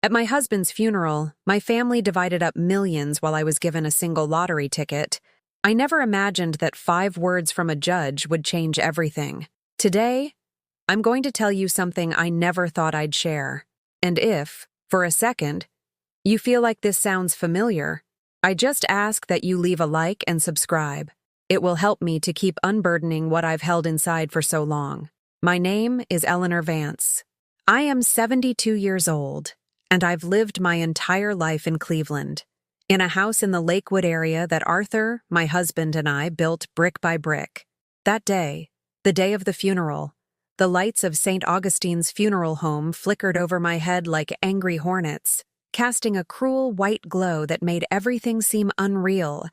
At my husband's funeral, my family divided up millions while I was given a single lottery ticket. I never imagined that 5 words from a judge would change everything. Today, I'm going to tell you something I never thought I'd share. And if, for a second, you feel like this sounds familiar, I just ask that you leave a like and subscribe. It will help me to keep unburdening what I've held inside for so long. My name is Eleanor Vance. I am 72 years old, and I've lived my entire life in Cleveland, in a house in the Lakewood area that Arthur, my husband, and I built brick by brick. That day, the day of the funeral, the lights of St. Augustine's funeral home flickered over my head like angry hornets, casting a cruel white glow that made everything seem unreal,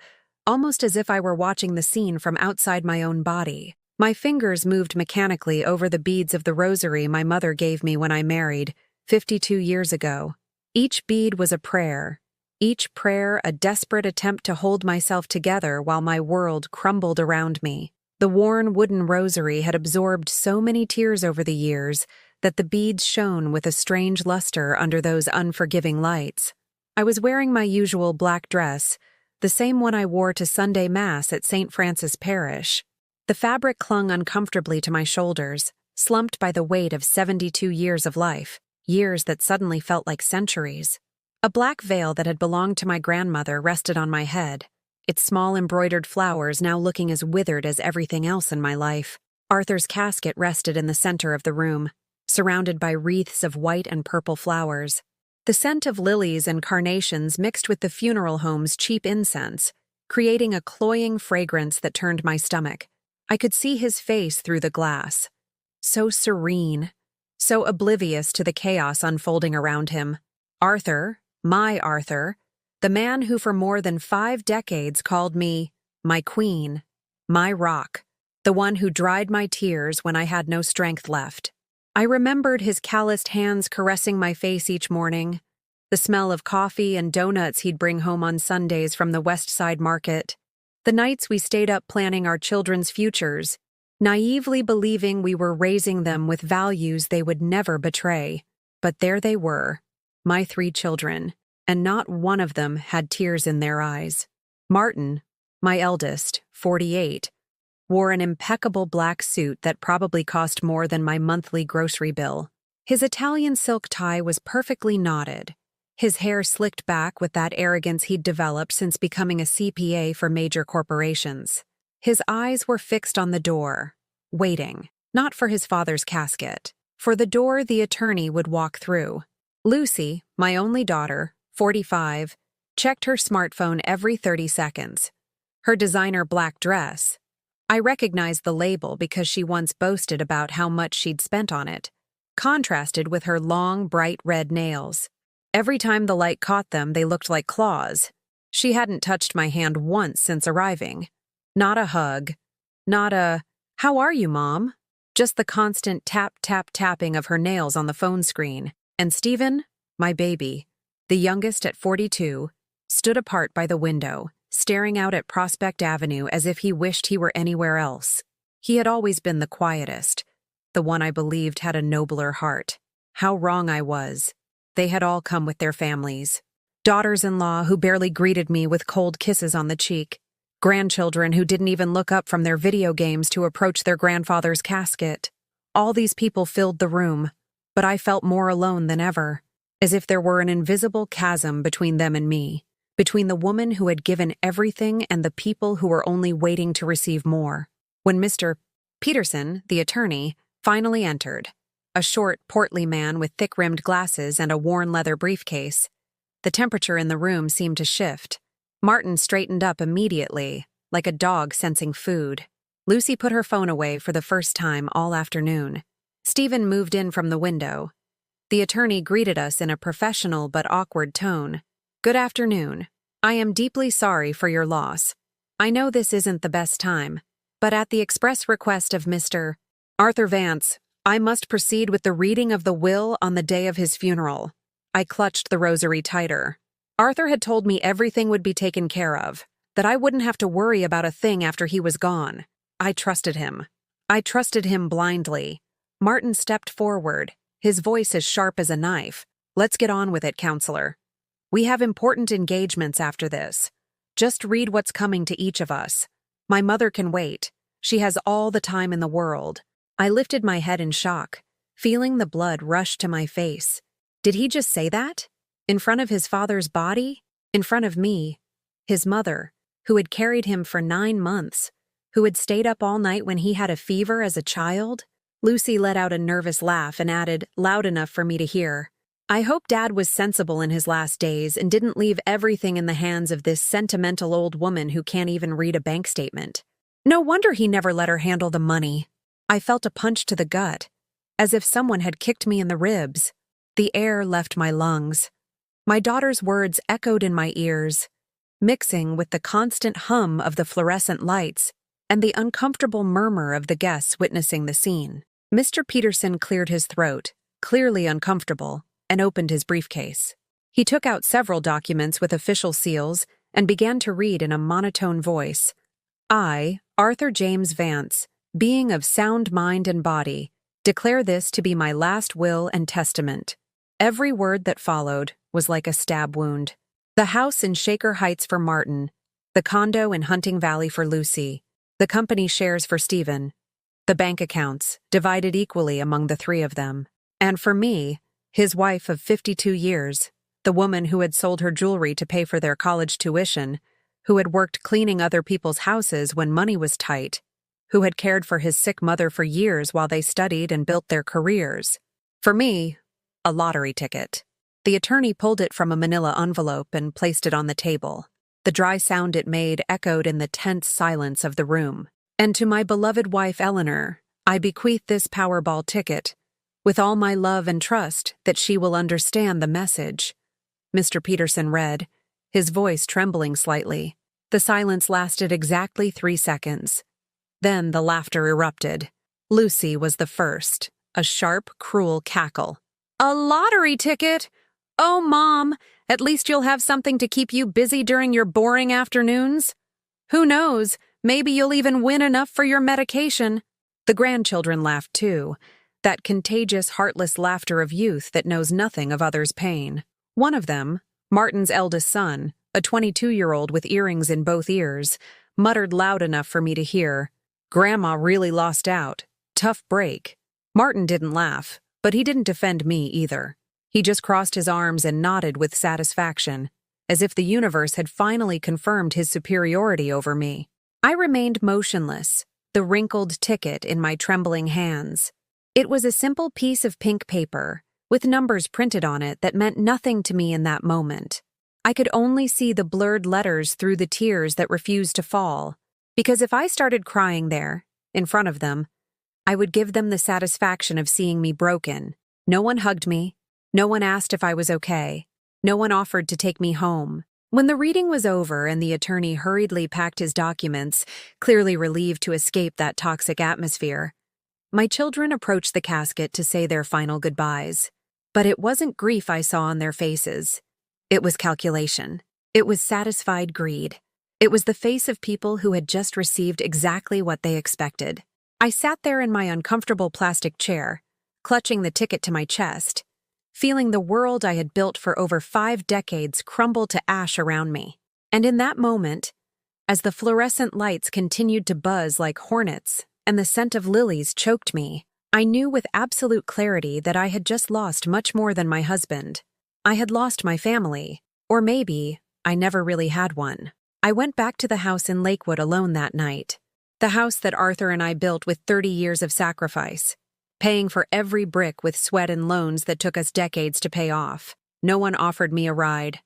almost as if I were watching the scene from outside my own body. My fingers moved mechanically over the beads of the rosary my mother gave me when I married, 52 years ago. Each bead was a prayer, each prayer a desperate attempt to hold myself together while my world crumbled around me. The worn wooden rosary had absorbed so many tears over the years that the beads shone with a strange luster under those unforgiving lights. I was wearing my usual black dress, the same one I wore to Sunday Mass at St. Francis Parish. The fabric clung uncomfortably to my shoulders, slumped by the weight of 72 years of life, years that suddenly felt like centuries. A black veil that had belonged to my grandmother rested on my head, its small embroidered flowers now looking as withered as everything else in my life. Arthur's casket rested in the center of the room, surrounded by wreaths of white and purple flowers. The scent of lilies and carnations mixed with the funeral home's cheap incense, creating a cloying fragrance that turned my stomach. I could see his face through the glass. So serene, so oblivious to the chaos unfolding around him. Arthur, my Arthur, the man who for more than 5 decades called me my queen, my rock, the one who dried my tears when I had no strength left. I remembered his calloused hands caressing my face each morning, the smell of coffee and donuts he'd bring home on Sundays from the West Side Market, the nights we stayed up planning our children's futures, naively believing we were raising them with values they would never betray. But there they were, my 3 children, and not one of them had tears in their eyes. Martin, my eldest, 48, wore an impeccable black suit that probably cost more than my monthly grocery bill. His Italian silk tie was perfectly knotted, his hair slicked back with that arrogance he'd developed since becoming a CPA for major corporations. His eyes were fixed on the door, waiting, not for his father's casket, for the door the attorney would walk through. Lucy, my only daughter, 45, checked her smartphone every 30 seconds. Her designer black dress, I recognized the label because she once boasted about how much she'd spent on it, contrasted with her long, bright red nails. Every time the light caught them, they looked like claws. She hadn't touched my hand once since arriving. Not a hug. Not a, "How are you, Mom?" Just the constant tap, tap, tapping of her nails on the phone screen. And Stephen, my baby, the youngest at 42, stood apart by the window, staring out at Prospect Avenue as if he wished he were anywhere else. He had always been the quietest, the one I believed had a nobler heart. How wrong I was. They had all come with their families. Daughters-in-law who barely greeted me with cold kisses on the cheek. Grandchildren who didn't even look up from their video games to approach their grandfather's casket. All these people filled the room, but I felt more alone than ever, as if there were an invisible chasm between them and me, between the woman who had given everything and the people who were only waiting to receive more. When Mr. Peterson, the attorney, finally entered, a short, portly man with thick-rimmed glasses and a worn leather briefcase, the temperature in the room seemed to shift. Martin straightened up immediately, like a dog sensing food. Lucy put her phone away for the first time all afternoon. Stephen moved in from the window. The attorney greeted us in a professional but awkward tone. "Good afternoon. I am deeply sorry for your loss. I know this isn't the best time, but at the express request of Mr. Arthur Vance, I must proceed with the reading of the will on the day of his funeral." I clutched the rosary tighter. Arthur had told me everything would be taken care of, that I wouldn't have to worry about a thing after he was gone. I trusted him. I trusted him blindly. Martin stepped forward, his voice as sharp as a knife. Let's get on with it, counselor. We have important engagements after this. Just read what's coming to each of us. My mother can wait. She has all the time in the world. I lifted my head in shock, feeling the blood rush to my face. Did he just say that? In front of his father's body? In front of me? His mother, who had carried him for 9 months, who had stayed up all night when he had a fever as a child? Lucy let out a nervous laugh and added, loud enough for me to hear, I hope Dad was sensible in his last days and didn't leave everything in the hands of this sentimental old woman who can't even read a bank statement. No wonder he never let her handle the money. I felt a punch to the gut, as if someone had kicked me in the ribs. The air left my lungs. My daughter's words echoed in my ears, mixing with the constant hum of the fluorescent lights and the uncomfortable murmur of the guests witnessing the scene. Mr. Peterson cleared his throat, clearly uncomfortable, and opened his briefcase. He took out several documents with official seals and began to read in a monotone voice. I, Arthur James Vance, being of sound mind and body, declare this to be my last will and testament. Every word that followed was like a stab wound. The house in Shaker Heights for Martin, the condo in Hunting Valley for Lucy, the company shares for Stephen, the bank accounts divided equally among the 3 of them, and for me, his wife of 52 years, the woman who had sold her jewelry to pay for their college tuition, who had worked cleaning other people's houses when money was tight, who had cared for his sick mother for years while they studied and built their careers. For me, a lottery ticket. The attorney pulled it from a manila envelope and placed it on the table. The dry sound it made echoed in the tense silence of the room. And to my beloved wife Eleanor, I bequeath this Powerball ticket, with all my love and trust that she will understand the message. Mr. Peterson read, his voice trembling slightly. The silence lasted exactly 3 seconds. Then the laughter erupted. Lucy was the first, a sharp, cruel cackle. A lottery ticket? Oh, Mom, at least you'll have something to keep you busy during your boring afternoons. Who knows, maybe you'll even win enough for your medication. The grandchildren laughed too, that contagious, heartless laughter of youth that knows nothing of others' pain. One of them, Martin's eldest son, a 22-year-old with earrings in both ears, muttered loud enough for me to hear, Grandma really lost out. Tough break. Martin didn't laugh, but he didn't defend me either. He just crossed his arms and nodded with satisfaction, as if the universe had finally confirmed his superiority over me. I remained motionless, the wrinkled ticket in my trembling hands. It was a simple piece of pink paper, with numbers printed on it that meant nothing to me in that moment. I could only see the blurred letters through the tears that refused to fall, because if I started crying there, in front of them, I would give them the satisfaction of seeing me broken. No one hugged me. No one asked if I was okay. No one offered to take me home. When the reading was over and the attorney hurriedly packed his documents, clearly relieved to escape that toxic atmosphere, my children approached the casket to say their final goodbyes. But it wasn't grief I saw on their faces. It was calculation. It was satisfied greed. It was the face of people who had just received exactly what they expected. I sat there in my uncomfortable plastic chair, clutching the ticket to my chest, feeling the world I had built for over 5 decades crumble to ash around me. And in that moment, as the fluorescent lights continued to buzz like hornets and the scent of lilies choked me, I knew with absolute clarity that I had just lost much more than my husband. I had lost my family, or maybe I never really had one. I went back to the house in Lakewood alone that night, the house that Arthur and I built with 30 years of sacrifice, paying for every brick with sweat and loans that took us decades to pay off. No one offered me a ride.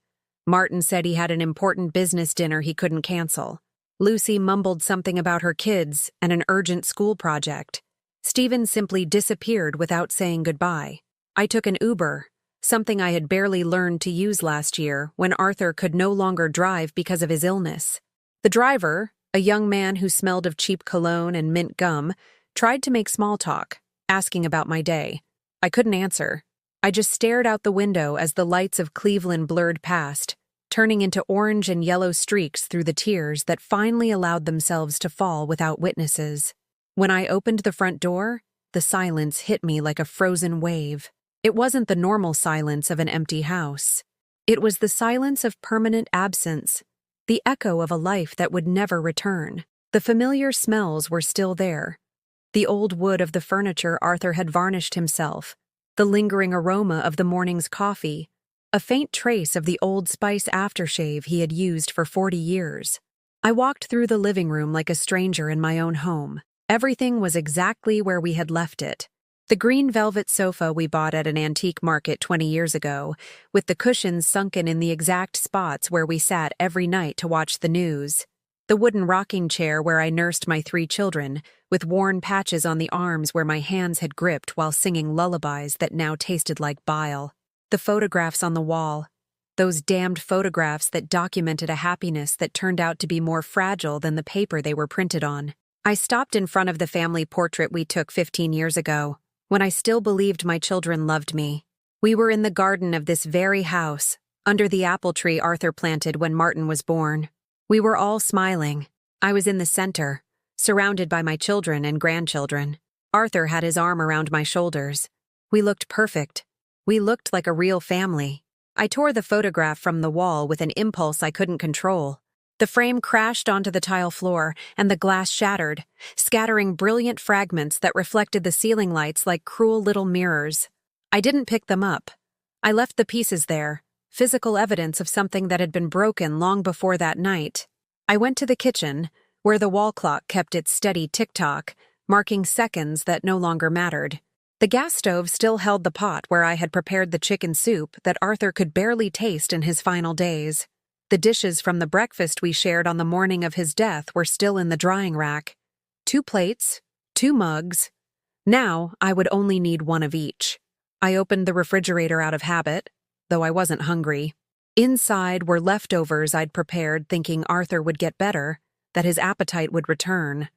Martin said he had an important business dinner he couldn't cancel. Lucy mumbled something about her kids and an urgent school project. Stephen simply disappeared without saying goodbye. I took an Uber, something I had barely learned to use last year when Arthur could no longer drive because of his illness. The driver, a young man who smelled of cheap cologne and mint gum, tried to make small talk, asking about my day. I couldn't answer. I just stared out the window as the lights of Cleveland blurred past, turning into orange and yellow streaks through the tears that finally allowed themselves to fall without witnesses. When I opened the front door, the silence hit me like a frozen wave. It wasn't the normal silence of an empty house. It was the silence of permanent absence, the echo of a life that would never return. The familiar smells were still there. The old wood of the furniture Arthur had varnished himself, the lingering aroma of the morning's coffee, a faint trace of the Old Spice aftershave he had used for 40 years. I walked through the living room like a stranger in my own home. Everything was exactly where we had left it. The green velvet sofa we bought at an antique market 20 years ago, with the cushions sunken in the exact spots where we sat every night to watch the news. The wooden rocking chair where I nursed my 3 children, with worn patches on the arms where my hands had gripped while singing lullabies that now tasted like bile. The photographs on the wall. Those damned photographs that documented a happiness that turned out to be more fragile than the paper they were printed on. I stopped in front of the family portrait we took 15 years ago, when I still believed my children loved me. We were in the garden of this very house, under the apple tree Arthur planted when Martin was born. We were all smiling. I was in the center, surrounded by my children and grandchildren. Arthur had his arm around my shoulders. We looked perfect. We looked like a real family. I tore the photograph from the wall with an impulse I couldn't control. The frame crashed onto the tile floor, and the glass shattered, scattering brilliant fragments that reflected the ceiling lights like cruel little mirrors. I didn't pick them up. I left the pieces there, physical evidence of something that had been broken long before that night. I went to the kitchen, where the wall clock kept its steady tick-tock, marking seconds that no longer mattered. The gas stove still held the pot where I had prepared the chicken soup that Arthur could barely taste in his final days. The dishes from the breakfast we shared on the morning of his death were still in the drying rack. 2 plates, 2 mugs. Now I would only need one of each. I opened the refrigerator out of habit, though I wasn't hungry. Inside were leftovers I'd prepared thinking Arthur would get better, that his appetite would return.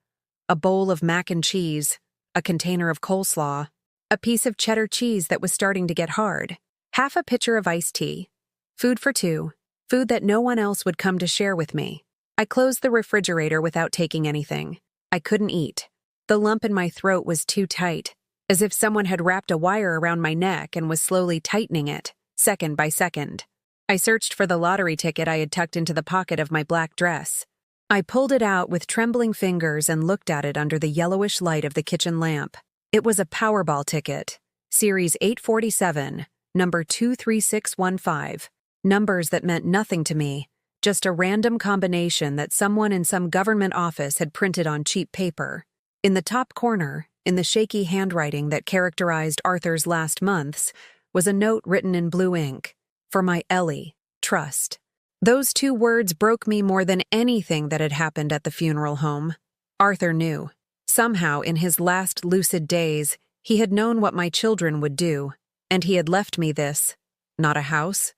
A bowl of mac and cheese, a container of coleslaw, a piece of cheddar cheese that was starting to get hard, half a pitcher of iced tea. Food for 2, food that no one else would come to share with me. I closed the refrigerator without taking anything. I couldn't eat. The lump in my throat was too tight, as if someone had wrapped a wire around my neck and was slowly tightening it, second by second. I searched for the lottery ticket I had tucked into the pocket of my black dress. I pulled it out with trembling fingers and looked at it under the yellowish light of the kitchen lamp. It was a Powerball ticket, Series 847, number 23615. Numbers that meant nothing to me, just a random combination that someone in some government office had printed on cheap paper. In the top corner, in the shaky handwriting that characterized Arthur's last months, was a note written in blue ink, "For my Ellie, trust." Those 2 words broke me more than anything that had happened at the funeral home. Arthur knew. Somehow, in his last lucid days, he had known what my children would do, and he had left me this. Not a house,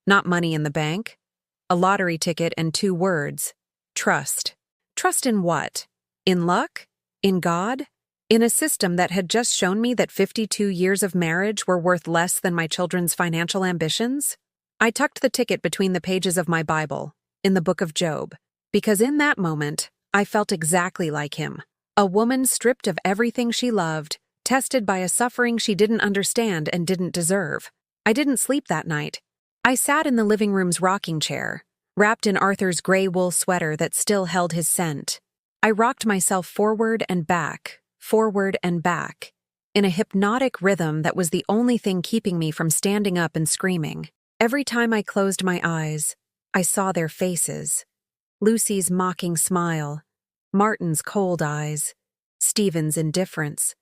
not money in the bank, a lottery ticket and 2 words. Trust. Trust in what? In luck? In God? In a system that had just shown me that 52 years of marriage were worth less than my children's financial ambitions? I tucked the ticket between the pages of my Bible, in the book of Job, because in that moment, I felt exactly like him. A woman stripped of everything she loved, tested by a suffering she didn't understand and didn't deserve. I didn't sleep that night. I sat in the living room's rocking chair, wrapped in Arthur's gray wool sweater that still held his scent. I rocked myself forward and back, in a hypnotic rhythm that was the only thing keeping me from standing up and screaming. Every time I closed my eyes, I saw their faces. Lucy's mocking smile, Martin's cold eyes, Stephen's indifference,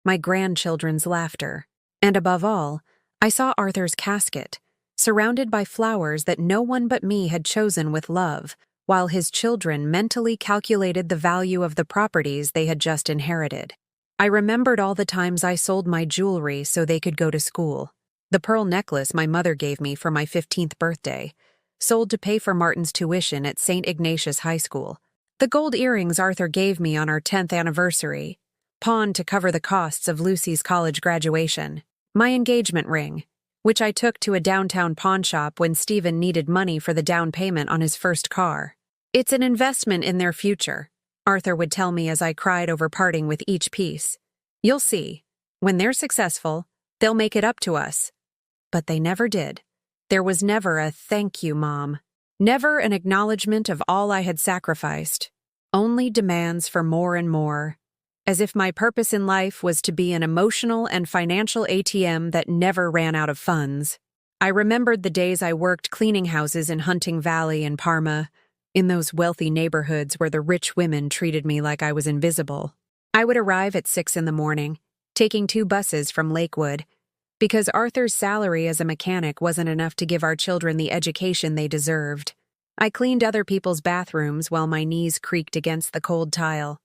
my grandchildren's laughter. And above all, I saw Arthur's casket, surrounded by flowers that no one but me had chosen with love, while his children mentally calculated the value of the properties they had just inherited. I remembered all the times I sold my jewelry so they could go to school. The pearl necklace my mother gave me for my 15th birthday, sold to pay for Martin's tuition at St. Ignatius High School. The gold earrings Arthur gave me on our 10th anniversary, pawned to cover the costs of Lucy's college graduation. My engagement ring, which I took to a downtown pawn shop when Stephen needed money for the down payment on his first car. "It's an investment in their future," Arthur would tell me as I cried over parting with each piece. "You'll see. When they're successful, They'll make it up to us. But they never did. There was never a "thank you, Mom." Never an acknowledgement of all I had sacrificed. Only demands for more and more. As if my purpose in life was to be an emotional and financial ATM that never ran out of funds. I remembered the days I worked cleaning houses in Hunting Valley and Parma, in those wealthy neighborhoods where the rich women treated me like I was invisible. I would arrive at 6 in the morning, taking 2 buses from Lakewood, because Arthur's salary as a mechanic wasn't enough to give our children the education they deserved. I cleaned other people's bathrooms while my knees creaked against the cold tile.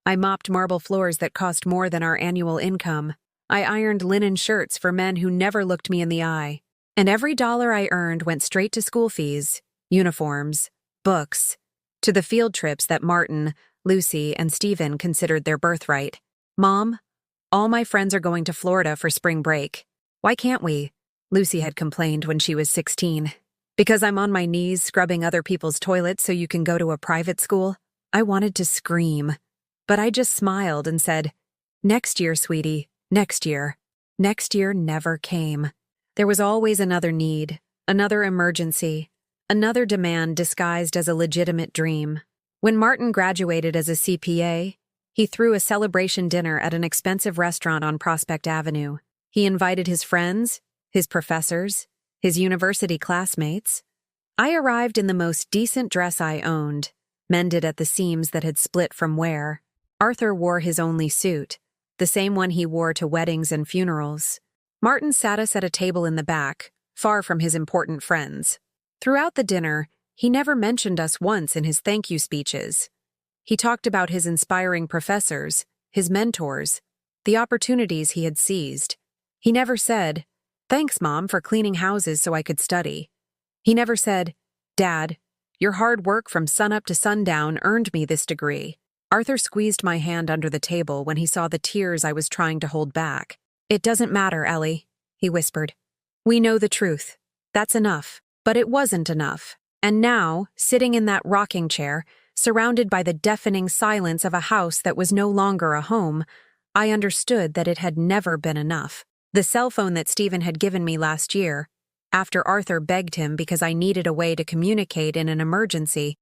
I mopped marble floors that cost more than our annual income. I ironed linen shirts for men who never looked me in the eye. And every dollar I earned went straight to school fees, uniforms, books, to the field trips that Martin, Lucy, and Stephen considered their birthright. "Mom, all my friends are going to Florida for spring break. Why can't we?" Lucy had complained when she was 16. "Because I'm on my knees scrubbing other people's toilets so you can go to a private school?" I wanted to scream. But I just smiled and said, "Next year, sweetie, next year." Next year never came. There was always another need, another emergency, another demand disguised as a legitimate dream. When Martin graduated as a CPA, he threw a celebration dinner at an expensive restaurant on Prospect Avenue. He invited his friends, his professors, his university classmates. I arrived in the most decent dress I owned, mended at the seams that had split from wear. Arthur wore his only suit, the same one he wore to weddings and funerals. Martin sat us at a table in the back, far from his important friends. Throughout the dinner, he never mentioned us once in his thank you speeches. He talked about his inspiring professors, his mentors, the opportunities he had seized. He never said, "Thanks, Mom, for cleaning houses so I could study." He never said, "Dad, your hard work from sunup to sundown earned me this degree." Arthur squeezed my hand under the table when he saw the tears I was trying to hold back. "It doesn't matter, Ellie," he whispered. "We know the truth. That's enough." But it wasn't enough. And now, sitting in that rocking chair, surrounded by the deafening silence of a house that was no longer a home, I understood that it had never been enough. The cell phone that Stephen had given me last year, after Arthur begged him because I needed a way to communicate in an emergency,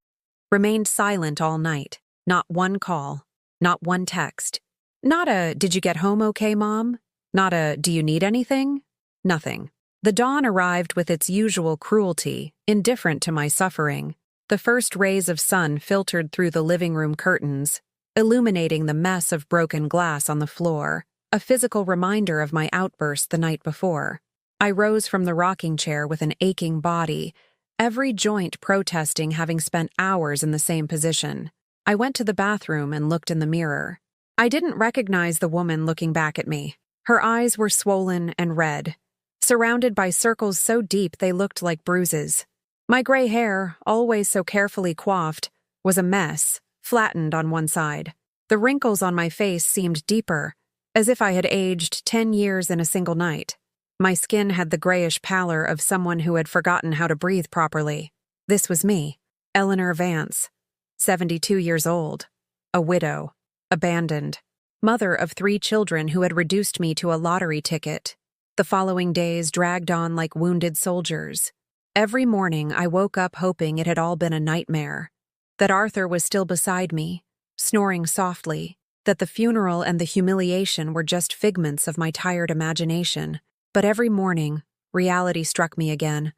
remained silent all night. Not one call, not one text. Not a "Did you get home okay, Mom?" Not a "Do you need anything?" Nothing. The dawn arrived with its usual cruelty, indifferent to my suffering. The first rays of sun filtered through the living room curtains, illuminating the mess of broken glass on the floor, a physical reminder of my outburst the night before. I rose from the rocking chair with an aching body, every joint protesting having spent hours in the same position. I went to the bathroom and looked in the mirror. I didn't recognize the woman looking back at me. Her eyes were swollen and red, surrounded by circles so deep they looked like bruises. My gray hair, always so carefully coiffed, was a mess, flattened on one side. The wrinkles on my face seemed deeper, as if I had aged 10 years in a single night. My skin had the grayish pallor of someone who had forgotten how to breathe properly. This was me, Eleanor Vance, 72 years old, a widow, abandoned, mother of 3 children who had reduced me to a lottery ticket. The following days dragged on like wounded soldiers. Every morning I woke up hoping it had all been a nightmare, that Arthur was still beside me, snoring softly, that the funeral and the humiliation were just figments of my tired imagination. But every morning, reality struck me again.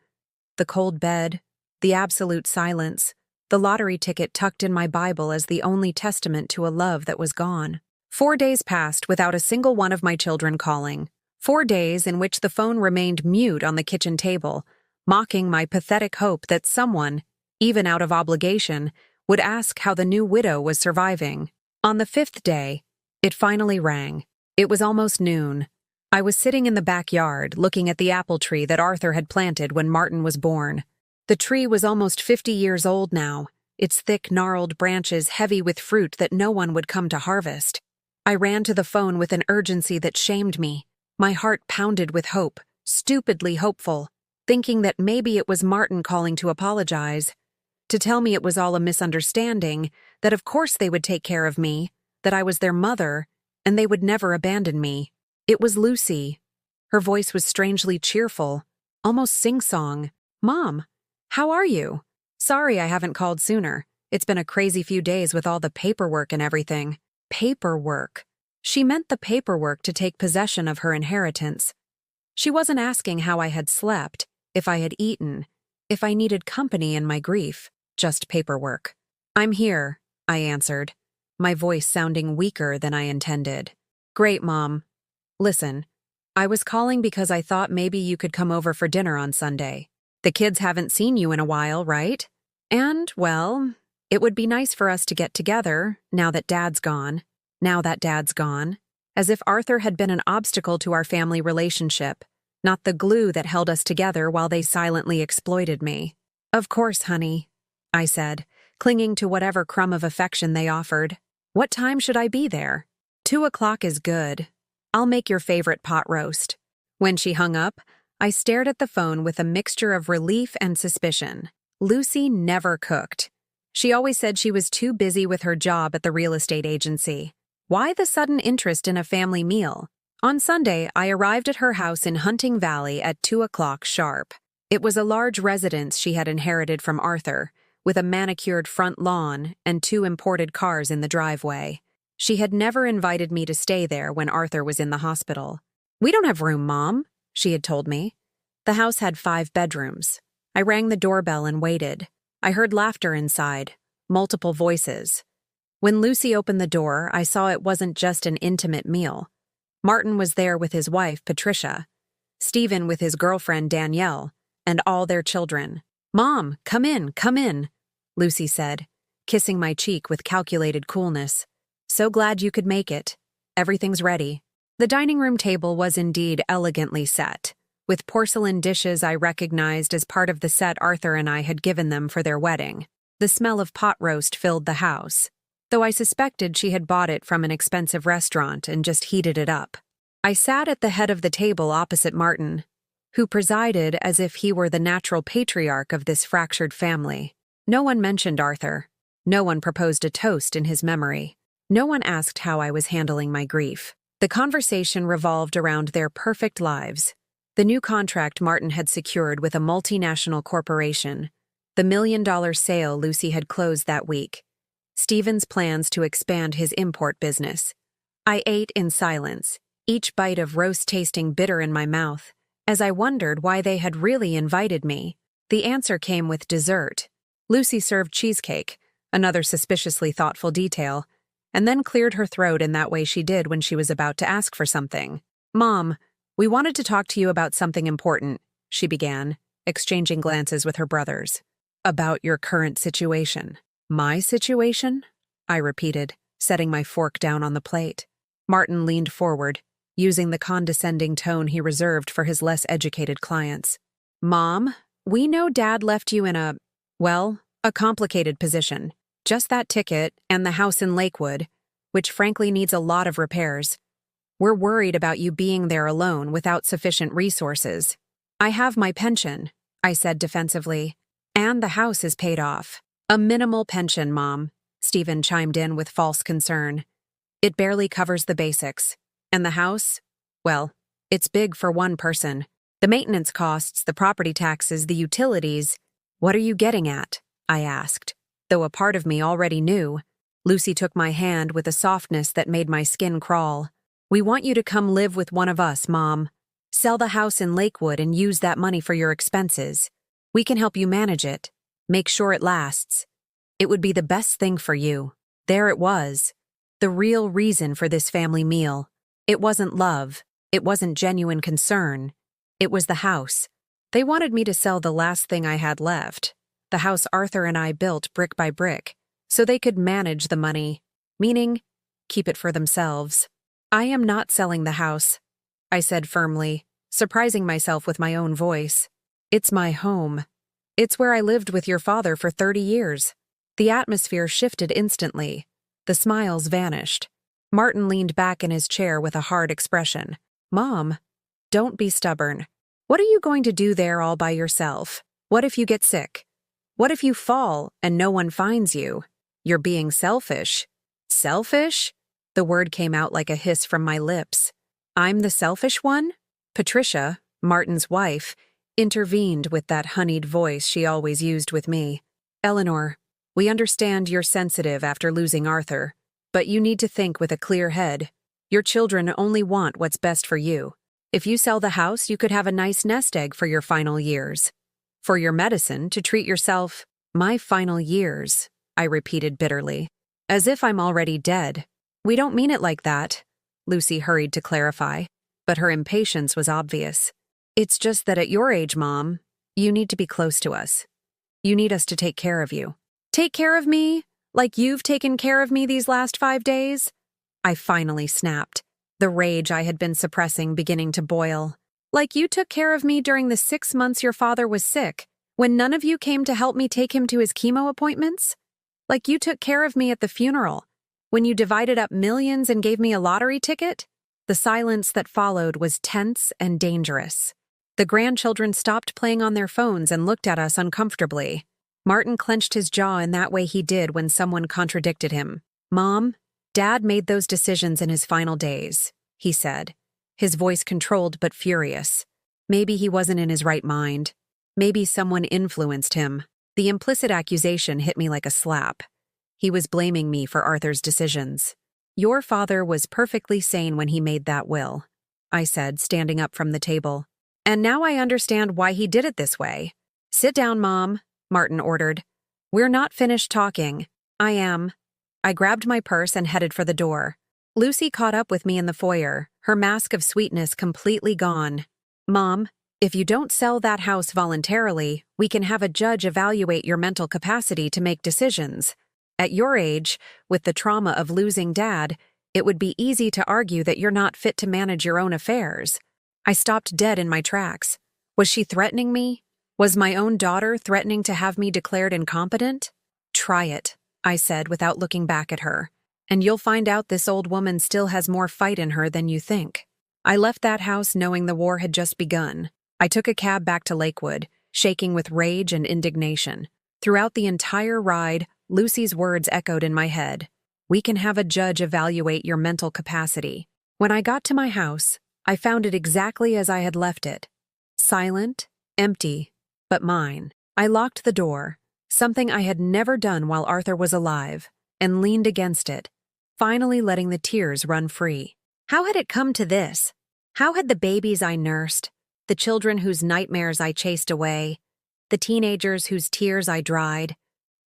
The cold bed, the absolute silence, the lottery ticket tucked in my Bible as the only testament to a love that was gone. 4 days passed without a single one of my children calling. 4 days in which the phone remained mute on the kitchen table, mocking my pathetic hope that someone, even out of obligation, would ask how the new widow was surviving. On the 5th day, it finally rang. It was almost noon. I was sitting in the backyard, looking at the apple tree that Arthur had planted when Martin was born. The tree was almost 50 years old now, its thick, gnarled branches heavy with fruit that no one would come to harvest. I ran to the phone with an urgency that shamed me. My heart pounded with hope, stupidly hopeful, thinking that maybe it was Martin calling to apologize, to tell me it was all a misunderstanding, that of course they would take care of me, that I was their mother, and they would never abandon me. It was Lucy. Her voice was strangely cheerful, almost sing-song. "Mom, how are you? Sorry I haven't called sooner. It's been a crazy few days with all the paperwork and everything." Paperwork. She meant the paperwork to take possession of her inheritance. She wasn't asking how I had slept, if I had eaten, if I needed company in my grief, just paperwork. "I'm here," I answered, my voice sounding weaker than I intended. "Great, Mom. Listen, I was calling because I thought maybe you could come over for dinner on Sunday. The kids haven't seen you in a while, right? And, well, it would be nice for us to get together now that Dad's gone. As if Arthur had been an obstacle to our family relationship, not the glue that held us together while they silently exploited me. "Of course, honey," I said, clinging to whatever crumb of affection they offered. "What time should I be there?" 2:00 is good. I'll make your favorite pot roast." When she hung up, I stared at the phone with a mixture of relief and suspicion. Lucy never cooked. She always said she was too busy with her job at the real estate agency. Why the sudden interest in a family meal? On Sunday, I arrived at her house in Hunting Valley at 2:00 sharp. It was a large residence she had inherited from Arthur, with a manicured front lawn and 2 imported cars in the driveway. She had never invited me to stay there when Arthur was in the hospital. "We don't have room, Mom," she had told me. The house had 5 bedrooms. I rang the doorbell and waited. I heard laughter inside, multiple voices. When Lucy opened the door, I saw it wasn't just an intimate meal. Martin was there with his wife, Patricia, Stephen with his girlfriend, Danielle, and all their children. "Mom, come in," Lucy said, kissing my cheek with calculated coolness. "So glad you could make it. Everything's ready." The dining room table was indeed elegantly set, with porcelain dishes I recognized as part of the set Arthur and I had given them for their wedding. The smell of pot roast filled the house, though I suspected she had bought it from an expensive restaurant and just heated it up. I sat at the head of the table opposite Martin, who presided as if he were the natural patriarch of this fractured family. No one mentioned Arthur. No one proposed a toast in his memory. No one asked how I was handling my grief. The conversation revolved around their perfect lives, the new contract Martin had secured with a multinational corporation, the $1 million sale Lucy had closed that week, Stephen's plans to expand his import business. I ate in silence, each bite of roast tasting bitter in my mouth, as I wondered why they had really invited me. The answer came with dessert. Lucy served cheesecake, another suspiciously thoughtful detail, and then cleared her throat in that way she did when she was about to ask for something. "Mom, we wanted to talk to you about something important," she began, exchanging glances with her brothers. "About your current situation." "My situation?" I repeated, setting my fork down on the plate. Martin leaned forward, using the condescending tone he reserved for his less educated clients. "Mom, we know Dad left you in a complicated position. Just that ticket and the house in Lakewood, which frankly needs a lot of repairs. We're worried about you being there alone without sufficient resources." "I have my pension," I said defensively, "and the house is paid off." "A minimal pension, Mom," Stephen chimed in with false concern. "It barely covers the basics. And the house? Well, it's big for one person. The maintenance costs, the property taxes, the utilities." "What are you getting at?" I asked, though a part of me already knew. Lucy took my hand with a softness that made my skin crawl. "We want you to come live with one of us, Mom. Sell the house in Lakewood and use that money for your expenses. We can help you manage it. Make sure it lasts. It would be the best thing for you." There it was. The real reason for this family meal. It wasn't love. It wasn't genuine concern. It was the house. They wanted me to sell the last thing I had left, the house Arthur and I built brick by brick, so they could manage the money, meaning keep it for themselves. "I am not selling the house," I said firmly, surprising myself with my own voice. "It's my home. It's where I lived with your father for 30 years. The atmosphere shifted instantly. The smiles vanished. Martin leaned back in his chair with a hard expression. "Mom, don't be stubborn. What are you going to do there all by yourself? What if you get sick? What if you fall and no one finds you? You're being selfish." "Selfish?" The word came out like a hiss from my lips. "I'm the selfish one?" Patricia, Martin's wife, intervened with that honeyed voice she always used with me. Eleanor, we understand you're sensitive after losing Arthur, but you need to think with a clear head. Your children only want what's best for you. If you sell the house, you could have a nice nest egg for your final years. For your medicine, to treat yourself. My final years, I repeated bitterly. As if I'm already dead. We don't mean it like that, Lucy hurried to clarify, but her impatience was obvious. It's just that at your age, Mom, you need to be close to us. You need us to take care of you. Take care of me? Like you've taken care of me these last 5 days? I finally snapped, the rage I had been suppressing beginning to boil. Like you took care of me during the 6 months your father was sick, when none of you came to help me take him to his chemo appointments? Like you took care of me at the funeral, when you divided up millions and gave me a lottery ticket? The silence that followed was tense and dangerous. The grandchildren stopped playing on their phones and looked at us uncomfortably. Martin clenched his jaw in that way he did when someone contradicted him. Mom, Dad made those decisions in his final days, he said, his voice controlled but furious. Maybe he wasn't in his right mind. Maybe someone influenced him. The implicit accusation hit me like a slap. He was blaming me for Arthur's decisions. Your father was perfectly sane when he made that will, I said, standing up from the table. And now I understand why he did it this way. Sit down, Mom, Martin ordered. We're not finished talking. I am. I grabbed my purse and headed for the door. Lucy caught up with me in the foyer, her mask of sweetness completely gone. Mom, if you don't sell that house voluntarily, we can have a judge evaluate your mental capacity to make decisions. At your age, with the trauma of losing Dad, it would be easy to argue that you're not fit to manage your own affairs. I stopped dead in my tracks. Was she threatening me? Was my own daughter threatening to have me declared incompetent? Try it, I said without looking back at her. And you'll find out this old woman still has more fight in her than you think. I left that house knowing the war had just begun. I took a cab back to Lakewood, shaking with rage and indignation. Throughout the entire ride, Lucy's words echoed in my head. We can have a judge evaluate your mental capacity. When I got to my house, I found it exactly as I had left it. Silent, empty, but mine. I locked the door, something I had never done while Arthur was alive, and leaned against it, finally letting the tears run free. How had it come to this? How had the babies I nursed, the children whose nightmares I chased away, the teenagers whose tears I dried,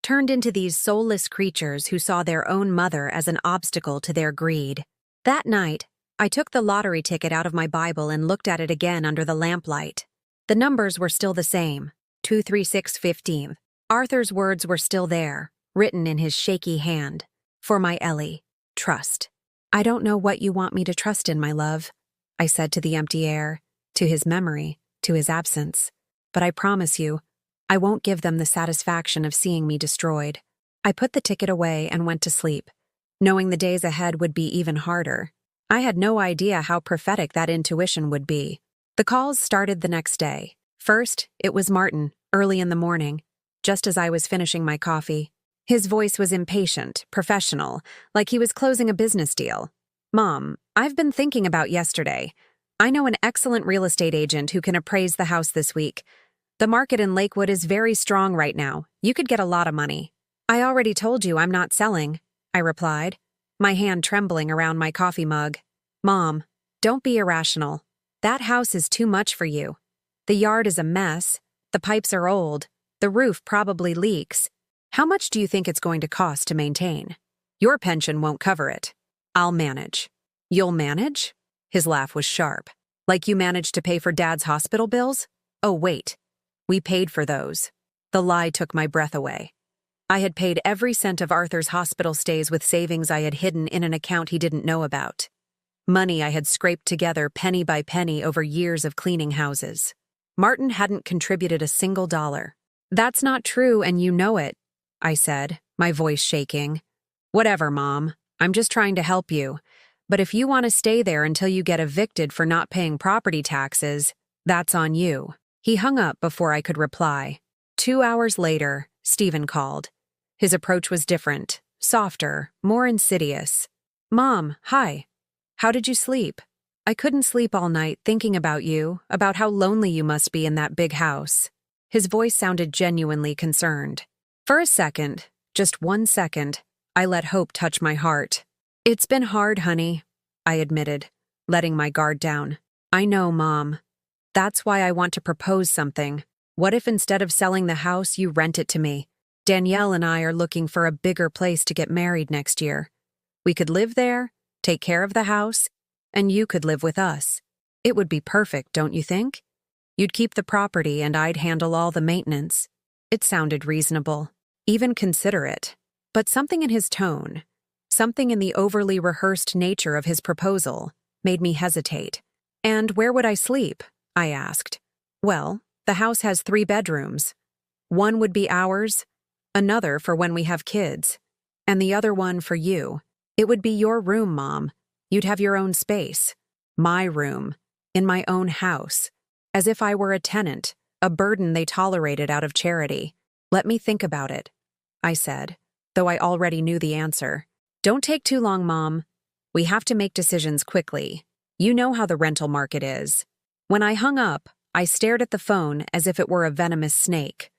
turned into these soulless creatures who saw their own mother as an obstacle to their greed? That night, I took the lottery ticket out of my Bible and looked at it again under the lamplight. The numbers were still the same, 23615. Arthur's words were still there, written in his shaky hand. For my Ellie, trust. I don't know what you want me to trust in, my love, I said to the empty air, to his memory, to his absence. But I promise you, I won't give them the satisfaction of seeing me destroyed. I put the ticket away and went to sleep, knowing the days ahead would be even harder. I had no idea how prophetic that intuition would be. The calls started the next day. First, it was Martin, early in the morning, just as I was finishing my coffee. His voice was impatient, professional, like he was closing a business deal. Mom, I've been thinking about yesterday. I know an excellent real estate agent who can appraise the house this week. The market in Lakewood is very strong right now. You could get a lot of money. I already told you I'm not selling, I replied, my hand trembling around my coffee mug. Mom, don't be irrational. That house is too much for you. The yard is a mess. The pipes are old. The roof probably leaks. How much do you think it's going to cost to maintain? Your pension won't cover it. I'll manage. You'll manage? His laugh was sharp. Like you managed to pay for Dad's hospital bills? Oh, wait. We paid for those. The lie took my breath away. I had paid every cent of Arthur's hospital stays with savings I had hidden in an account he didn't know about. Money I had scraped together penny by penny over years of cleaning houses. Martin hadn't contributed a single dollar. That's not true, and you know it, I said, my voice shaking. Whatever, Mom. I'm just trying to help you. But if you want to stay there until you get evicted for not paying property taxes, that's on you. He hung up before I could reply. 2 hours later, Stephen called. His approach was different, softer, more insidious. Mom, hi. How did you sleep? I couldn't sleep all night thinking about you, about how lonely you must be in that big house. His voice sounded genuinely concerned. For a second, just 1 second, I let hope touch my heart. It's been hard, honey, I admitted, letting my guard down. I know, Mom. That's why I want to propose something. What if instead of selling the house, you rent it to me? Danielle and I are looking for a bigger place to get married next year. We could live there, take care of the house, and you could live with us. It would be perfect, don't you think? You'd keep the property and I'd handle all the maintenance. It sounded reasonable, even considerate. But something in his tone, something in the overly rehearsed nature of his proposal, made me hesitate. And where would I sleep? I asked. Well, the house has 3 bedrooms. One would be ours, another for when we have kids, and the other one for you. It would be your room, Mom. You'd have your own space. My room, in my own house, as if I were a tenant, a burden they tolerated out of charity. Let me think about it, I said, though I already knew the answer. Don't take too long, Mom. We have to make decisions quickly. You know how the rental market is. When I hung up, I stared at the phone as if it were a venomous snake.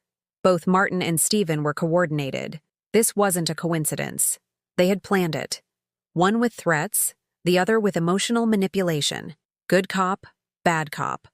Both Martin and Stephen were coordinated. This wasn't a coincidence. They had planned it. One with threats, the other with emotional manipulation. Good cop, bad cop.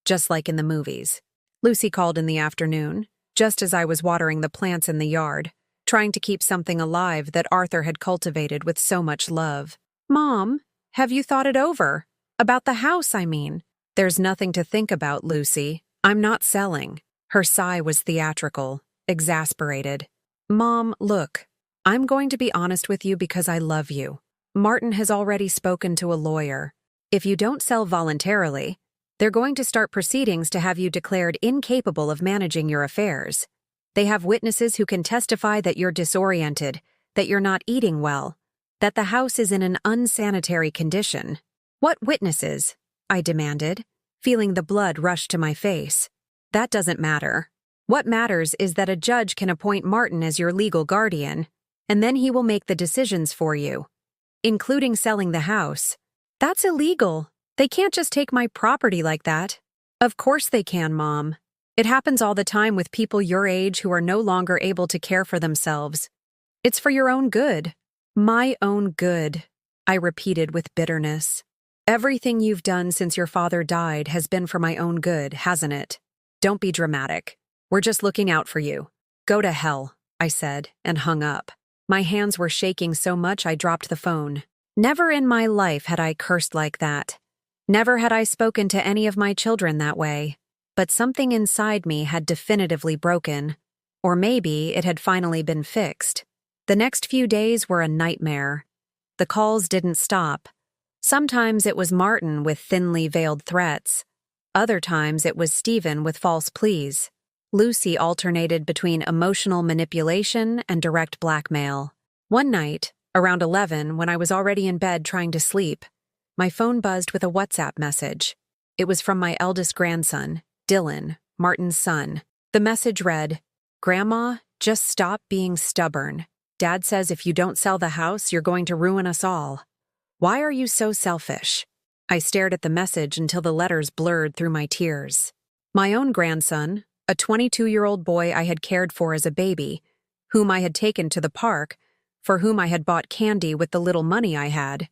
Just like in the movies. Lucy called in the afternoon, just as I was watering the plants in the yard, trying to keep something alive that Arthur had cultivated with so much love. Mom, have you thought it over? About the house, I mean. There's nothing to think about, Lucy. I'm not selling. Her sigh was theatrical, exasperated. Mom, look, I'm going to be honest with you because I love you. Martin has already spoken to a lawyer. If you don't sell voluntarily, they're going to start proceedings to have you declared incapable of managing your affairs. They have witnesses who can testify that you're disoriented, that you're not eating well, that the house is in an unsanitary condition. What witnesses? I demanded, feeling the blood rush to my face. That doesn't matter. What matters is that a judge can appoint Martin as your legal guardian, and then he will make the decisions for you, including selling the house. That's illegal. They can't just take my property like that. Of course they can, Mom. It happens all the time with people your age who are no longer able to care for themselves. It's for your own good. My own good, I repeated with bitterness. Everything you've done since your father died has been for my own good, hasn't it? Don't be dramatic. We're just looking out for you. Go to hell, I said, and hung up. My hands were shaking so much I dropped the phone. Never in my life had I cursed like that. Never had I spoken to any of my children that way. But something inside me had definitively broken. Or maybe it had finally been fixed. The next few days were a nightmare. The calls didn't stop. Sometimes it was Martin with thinly veiled threats. Other times it was Stephen with false pleas. Lucy alternated between emotional manipulation and direct blackmail. One night, around 11, when I was already in bed trying to sleep, my phone buzzed with a WhatsApp message. It was from my eldest grandson, Dylan, Martin's son. The message read, "Grandma, just stop being stubborn. Dad says if you don't sell the house, you're going to ruin us all. Why are you so selfish?" I stared at the message until the letters blurred through my tears. My own grandson, a 22-year-old boy I had cared for as a baby, whom I had taken to the park, for whom I had bought candy with the little money I had,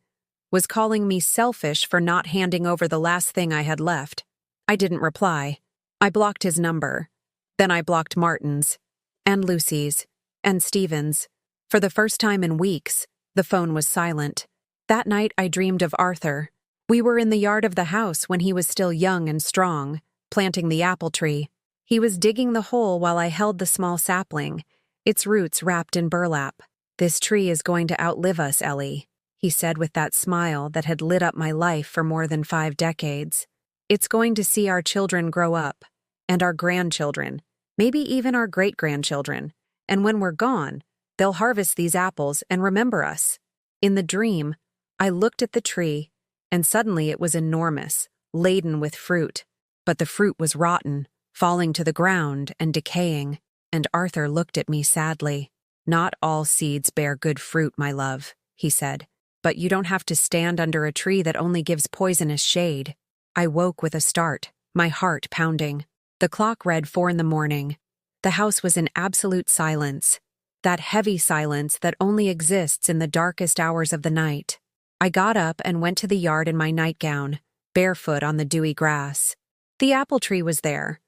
was calling me selfish for not handing over the last thing I had left. I didn't reply. I blocked his number. Then I blocked Martin's, and Lucy's, and Stephen's. For the first time in weeks, the phone was silent. That night I dreamed of Arthur. We were in the yard of the house when he was still young and strong, planting the apple tree. He was digging the hole while I held the small sapling, its roots wrapped in burlap. "This tree is going to outlive us, Ellie," he said with that smile that had lit up my life for more than 5 decades. "It's going to see our children grow up, and our grandchildren, maybe even our great-grandchildren, and when we're gone, they'll harvest these apples and remember us." In the dream, I looked at the tree, and suddenly it was enormous, laden with fruit. But the fruit was rotten, falling to the ground and decaying, and Arthur looked at me sadly. "Not all seeds bear good fruit, my love," he said. but you don't have to stand under a tree that only gives poisonous shade. I woke with a start, my heart pounding. The clock read 4 in the morning. The house was in absolute silence, that heavy silence that only exists in the darkest hours of the night. I got up and went to the yard in my nightgown, barefoot on the dewy grass. The apple tree was there,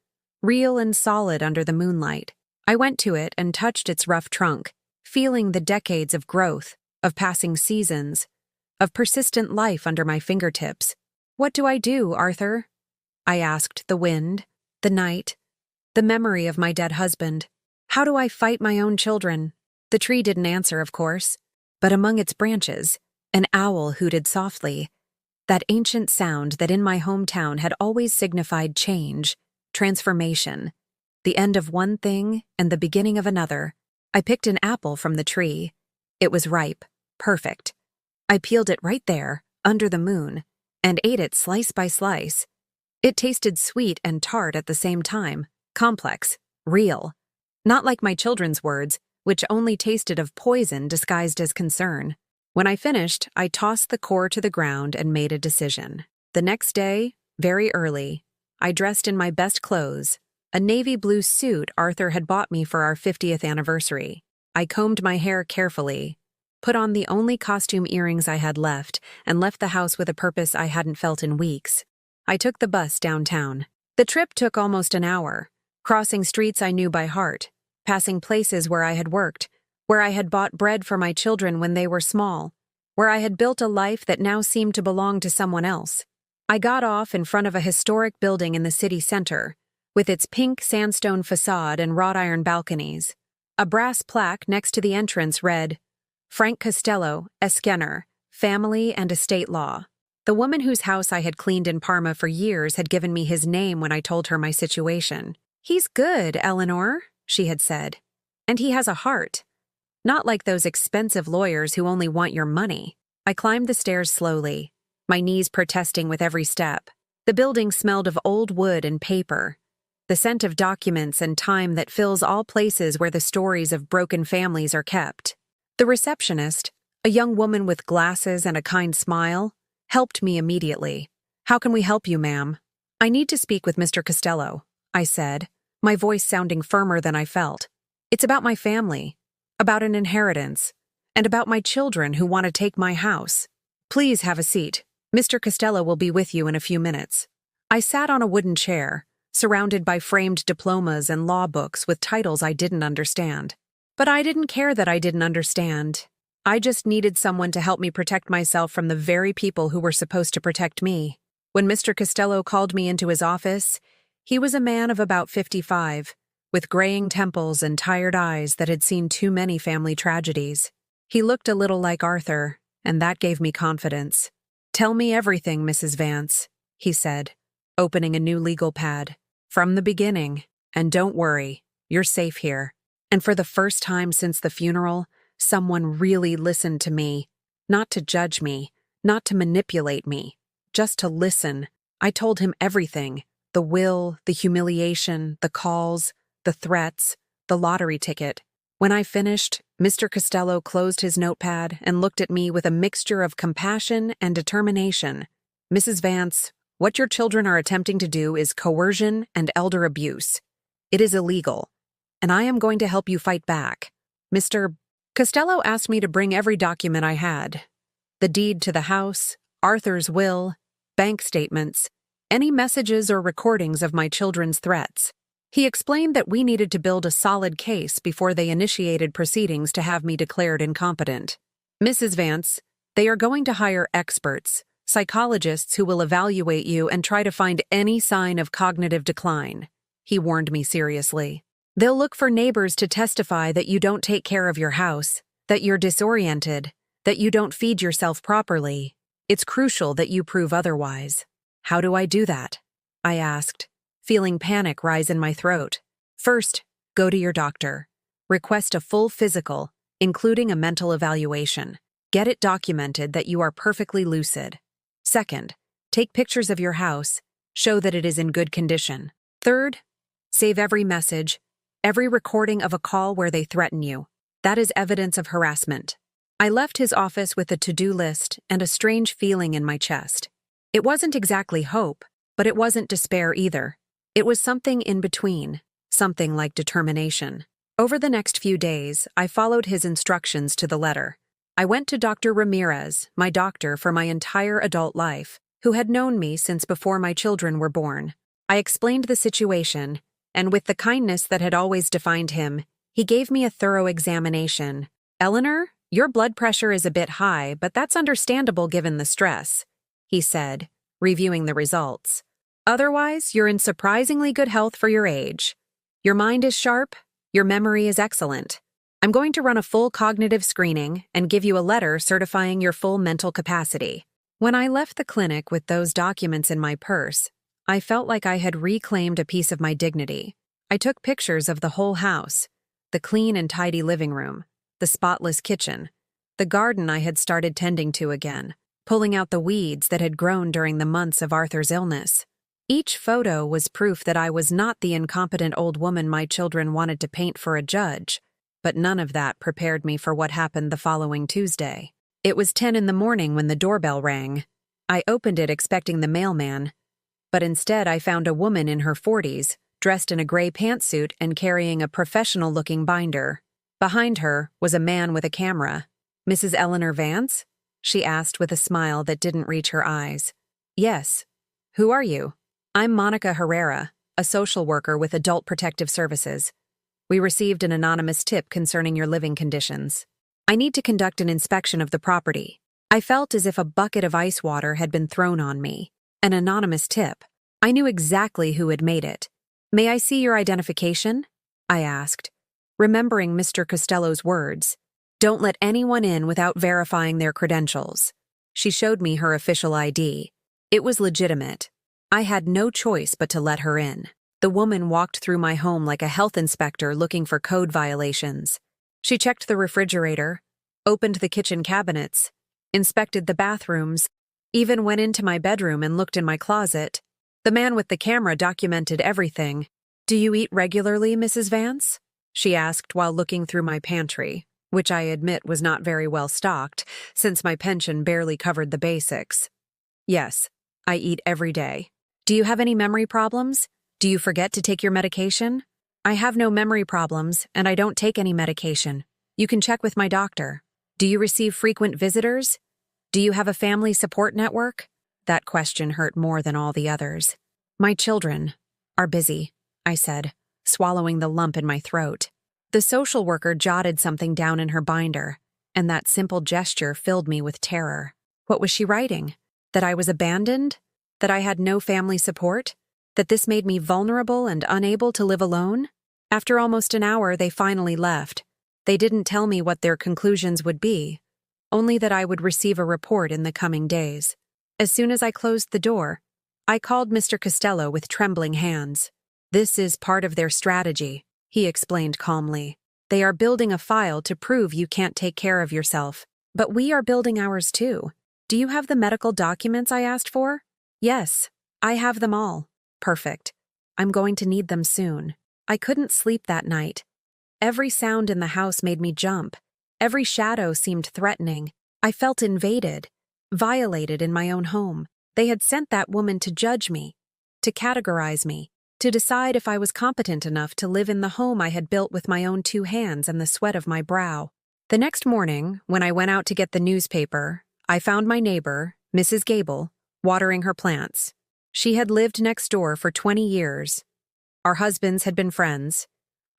real and solid under the moonlight. I went to it and touched its rough trunk, feeling the decades of growth, of passing seasons, of persistent life under my fingertips. "What do I do, Arthur?" I asked the wind, the night, the memory of my dead husband. "How do I fight my own children?" The tree didn't answer, of course, but among its branches, an owl hooted softly, that ancient sound that in my hometown had always signified change, transformation, the end of one thing and the beginning of another. I picked an apple from the tree. It was ripe, perfect. I peeled it right there, under the moon, and ate it slice by slice. It tasted sweet and tart at the same time, complex, real. Not like my children's words, which only tasted of poison disguised as concern. When I finished, I tossed the core to the ground and made a decision. The next day, very early, I dressed in my best clothes, a navy blue suit Arthur had bought me for our 50th anniversary. I combed my hair carefully, put on the only costume earrings I had left, and left the house with a purpose I hadn't felt in weeks. I took the bus downtown. The trip took almost an hour, crossing streets I knew by heart, passing places where I had worked, where I had bought bread for my children when they were small, where I had built a life that now seemed to belong to someone else. I got off in front of a historic building in the city center, with its pink sandstone facade and wrought iron balconies. A brass plaque next to the entrance read, "Frank Costello, Esquener, Family and Estate Law." The woman whose house I had cleaned in Parma for years had given me his name when I told her my situation. "He's good, Eleanor," she had said. "And he has a heart. Not like those expensive lawyers who only want your money." I climbed the stairs slowly, my knees protesting with every step. The building smelled of old wood and paper, the scent of documents and time that fills all places where the stories of broken families are kept. The receptionist, a young woman with glasses and a kind smile, helped me immediately. "How can we help you, ma'am?" "I need to speak with Mr. Costello," I said, my voice sounding firmer than I felt. "It's about my family, about an inheritance, and about my children who want to take my house. Please have a seat. Mr. Costello will be with you in a few minutes." I sat on a wooden chair, surrounded by framed diplomas and law books with titles I didn't understand. But I didn't care that I didn't understand. I just needed someone to help me protect myself from the very people who were supposed to protect me. When Mr. Costello called me into his office, he was a man of about 55, with graying temples and tired eyes that had seen too many family tragedies. He looked a little like Arthur, and that gave me confidence. "Tell me everything, Mrs. Vance," he said, opening a new legal pad. "From the beginning, and don't worry, you're safe here." And for the first time since the funeral, someone really listened to me, not to judge me, not to manipulate me, just to listen. I told him everything, the will, the humiliation, the calls, the threats, the lottery ticket. When I finished, Mr. Costello closed his notepad and looked at me with a mixture of compassion and determination. "Mrs. Vance, what your children are attempting to do is coercion and elder abuse. It is illegal, and I am going to help you fight back. Mr. Costello asked me to bring every document I had. The deed to the house, Arthur's will, bank statements, any messages or recordings of my children's threats. He explained that we needed to build a solid case before they initiated proceedings to have me declared incompetent. Mrs. Vance, they are going to hire experts, psychologists who will evaluate you and try to find any sign of cognitive decline," he warned me seriously. "They'll look for neighbors to testify that you don't take care of your house, that you're disoriented, that you don't feed yourself properly. It's crucial that you prove otherwise." "How do I do that?" I asked, feeling panic rise in my throat. "First, go to your doctor. Request a full physical, including a mental evaluation. Get it documented that you are perfectly lucid. Second, take pictures of your house. Show that it is in good condition. Third, save every message, every recording of a call where they threaten you. That is evidence of harassment. I left his office with a to-do list and a strange feeling in my chest. It wasn't exactly hope, but it wasn't despair either. It was something in between, something like determination. Over the next few days, I followed his instructions to the letter. I went to Dr. Ramirez, my doctor for my entire adult life, who had known me since before my children were born. I explained the situation, and with the kindness that had always defined him, he gave me a thorough examination. "Eleanor, your blood pressure is a bit high, but that's understandable given the stress," he said, reviewing the results. "Otherwise, you're in surprisingly good health for your age. Your mind is sharp, your memory is excellent. I'm going to run a full cognitive screening and give you a letter certifying your full mental capacity." When I left the clinic with those documents in my purse, I felt like I had reclaimed a piece of my dignity. I took pictures of the whole house, the clean and tidy living room, the spotless kitchen, the garden I had started tending to again, pulling out the weeds that had grown during the months of Arthur's illness. Each photo was proof that I was not the incompetent old woman my children wanted to paint for a judge, but none of that prepared me for what happened the following Tuesday. It was 10 in the morning when the doorbell rang. I opened it expecting the mailman, but instead I found a woman in her 40s, dressed in a gray pantsuit and carrying a professional-looking binder. Behind her was a man with a camera. "Mrs. Eleanor Vance?" she asked with a smile that didn't reach her eyes. "Yes. Who are you?" "I'm Monica Herrera, a social worker with Adult Protective Services. We received an anonymous tip concerning your living conditions. I need to conduct an inspection of the property." I felt as if a bucket of ice water had been thrown on me. An anonymous tip. I knew exactly who had made it. "May I see your identification?" I asked, remembering Mr. Costello's words. "Don't let anyone in without verifying their credentials." She showed me her official ID. It was legitimate. I had no choice but to let her in. The woman walked through my home like a health inspector looking for code violations. She checked the refrigerator, opened the kitchen cabinets, inspected the bathrooms, even went into my bedroom and looked in my closet. The man with the camera documented everything. "Do you eat regularly, Mrs. Vance?" she asked while looking through my pantry, which I admit was not very well stocked, since my pension barely covered the basics. "Yes, I eat every day." "Do you have any memory problems? Do you forget to take your medication?" "I have no memory problems, and I don't take any medication. You can check with my doctor." "Do you receive frequent visitors? Do you have a family support network?" That question hurt more than all the others. "My children are busy," I said, swallowing the lump in my throat. The social worker jotted something down in her binder, and that simple gesture filled me with terror. What was she writing? That I was abandoned? That I had no family support? That this made me vulnerable and unable to live alone? After almost an hour, they finally left. They didn't tell me what their conclusions would be, only that I would receive a report in the coming days. As soon as I closed the door, I called Mr. Costello with trembling hands. "This is part of their strategy," he explained calmly. "They are building a file to prove you can't take care of yourself. But we are building ours too. Do you have the medical documents I asked for?" "Yes, I have them all." "Perfect. I'm going to need them soon." I couldn't sleep that night. Every sound in the house made me jump. Every shadow seemed threatening. I felt invaded, violated in my own home. They had sent that woman to judge me, to categorize me, to decide if I was competent enough to live in the home I had built with my own 2 hands and the sweat of my brow. The next morning, when I went out to get the newspaper, I found my neighbor, Mrs. Gable, watering her plants. She had lived next door for 20 years. Our husbands had been friends.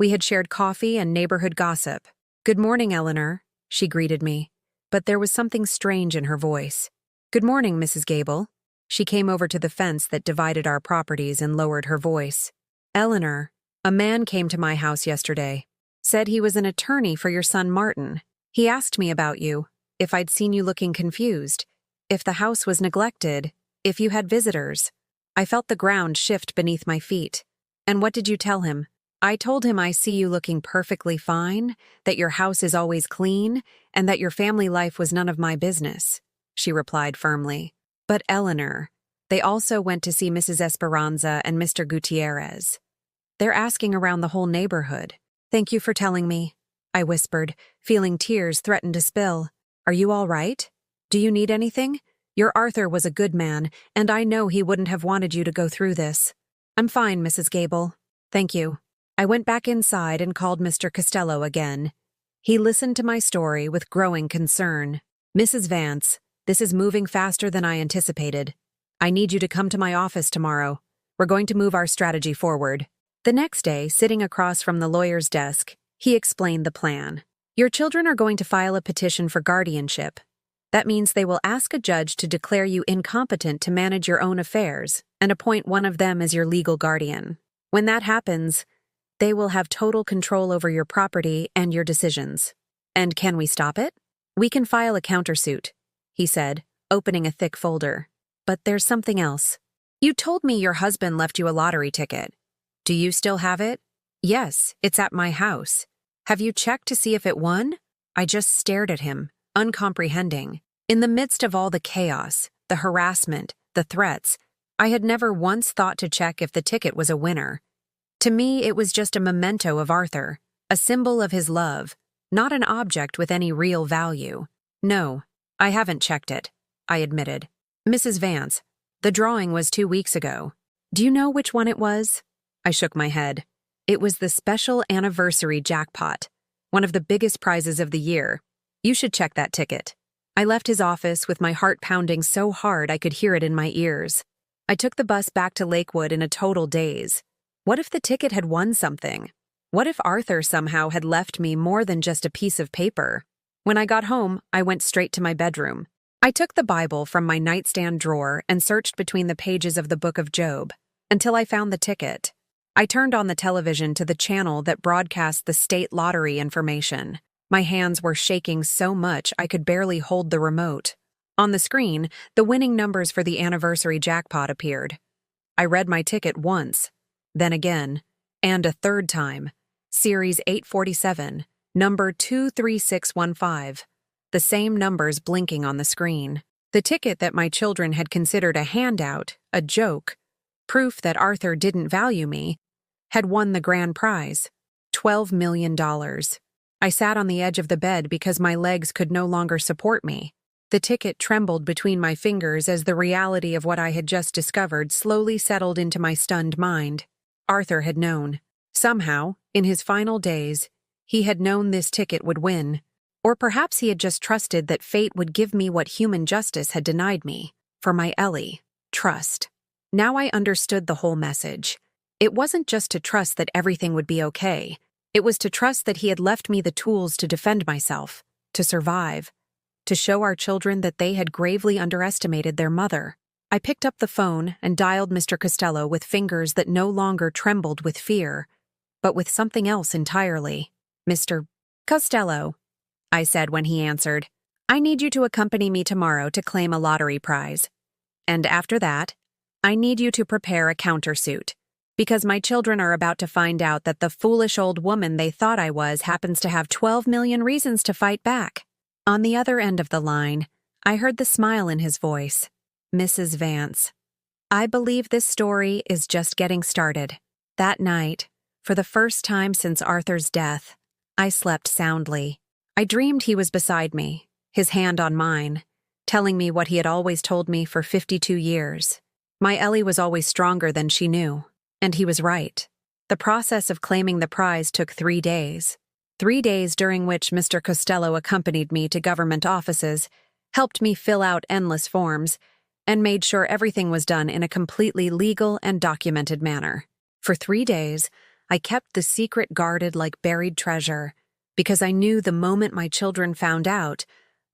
We had shared coffee and neighborhood gossip. "Good morning, Eleanor," she greeted me, but there was something strange in her voice. "Good morning, Mrs. Gable." She came over to the fence that divided our properties and lowered her voice. "Eleanor, a man came to my house yesterday. Said he was an attorney for your son Martin. He asked me about you, if I'd seen you looking confused, if the house was neglected, if you had visitors." I felt the ground shift beneath my feet. "And what did you tell him?" "I told him I see you looking perfectly fine, that your house is always clean, and that your family life was none of my business," she replied firmly. "But Eleanor, they also went to see Mrs. Esperanza and Mr. Gutierrez. They're asking around the whole neighborhood." "Thank you for telling me," I whispered, feeling tears threaten to spill. Are you all right? Do you need anything? Your Arthur was a good man, and I know he wouldn't have wanted you to go through this. I'm fine, Mrs. Gable. Thank you. I went back inside and called Mr. Costello again. He listened to my story with growing concern. Mrs. Vance, this is moving faster than I anticipated. I need you to come to my office tomorrow. We're going to move our strategy forward. The next day, sitting across from the lawyer's desk, he explained the plan. Your children are going to file a petition for guardianship. That means they will ask a judge to declare you incompetent to manage your own affairs and appoint one of them as your legal guardian. When that happens, they will have total control over your property and your decisions. And can we stop it? We can file a countersuit, he said, opening a thick folder. But there's something else. You told me your husband left you a lottery ticket. Do you still have it? Yes, it's at my house. Have you checked to see if it won? I just stared at him, uncomprehending. In the midst of all the chaos, the harassment, the threats, I had never once thought to check if the ticket was a winner. To me, it was just a memento of Arthur, a symbol of his love, not an object with any real value. No, I haven't checked it, I admitted. Mrs. Vance, the drawing was 2 weeks ago. Do you know which one it was? I shook my head. It was the special anniversary jackpot, one of the biggest prizes of the year. You should check that ticket. I left his office with my heart pounding so hard I could hear it in my ears. I took the bus back to Lakewood in a total daze. What if the ticket had won something? What if Arthur somehow had left me more than just a piece of paper? When I got home, I went straight to my bedroom. I took the Bible from my nightstand drawer and searched between the pages of the book of Job until I found the ticket. I turned on the television to the channel that broadcast the state lottery information. My hands were shaking so much I could barely hold the remote. On the screen, the winning numbers for the anniversary jackpot appeared. I read my ticket once, then again, and a third time. Series 847, number 23615. The same numbers blinking on the screen. The ticket that my children had considered a handout, a joke, proof that Arthur didn't value me, had won the grand prize, $12 million. I sat on the edge of the bed because my legs could no longer support me. The ticket trembled between my fingers as the reality of what I had just discovered slowly settled into my stunned mind. Arthur had known. Somehow, in his final days, he had known this ticket would win. Or perhaps he had just trusted that fate would give me what human justice had denied me. For my Ellie, trust. Now I understood the whole message. It wasn't just to trust that everything would be okay. It was to trust that he had left me the tools to defend myself, to survive, to show our children that they had gravely underestimated their mother. I picked up the phone and dialed Mr. Costello with fingers that no longer trembled with fear, but with something else entirely. Mr. Costello, I said when he answered, I need you to accompany me tomorrow to claim a lottery prize. And after that, I need you to prepare a countersuit, because my children are about to find out that the foolish old woman they thought I was happens to have 12 million reasons to fight back. On the other end of the line, I heard the smile in his voice. Mrs. Vance. I believe this story is just getting started. That night, for the first time since Arthur's death, I slept soundly. I dreamed he was beside me, his hand on mine, telling me what he had always told me for 52 years. My Ellie was always stronger than she knew, and he was right. The process of claiming the prize took 3 days. 3 days during which Mr. Costello accompanied me to government offices, helped me fill out endless forms, and made sure everything was done in a completely legal and documented manner. For 3 days, I kept the secret guarded like buried treasure, because I knew the moment my children found out,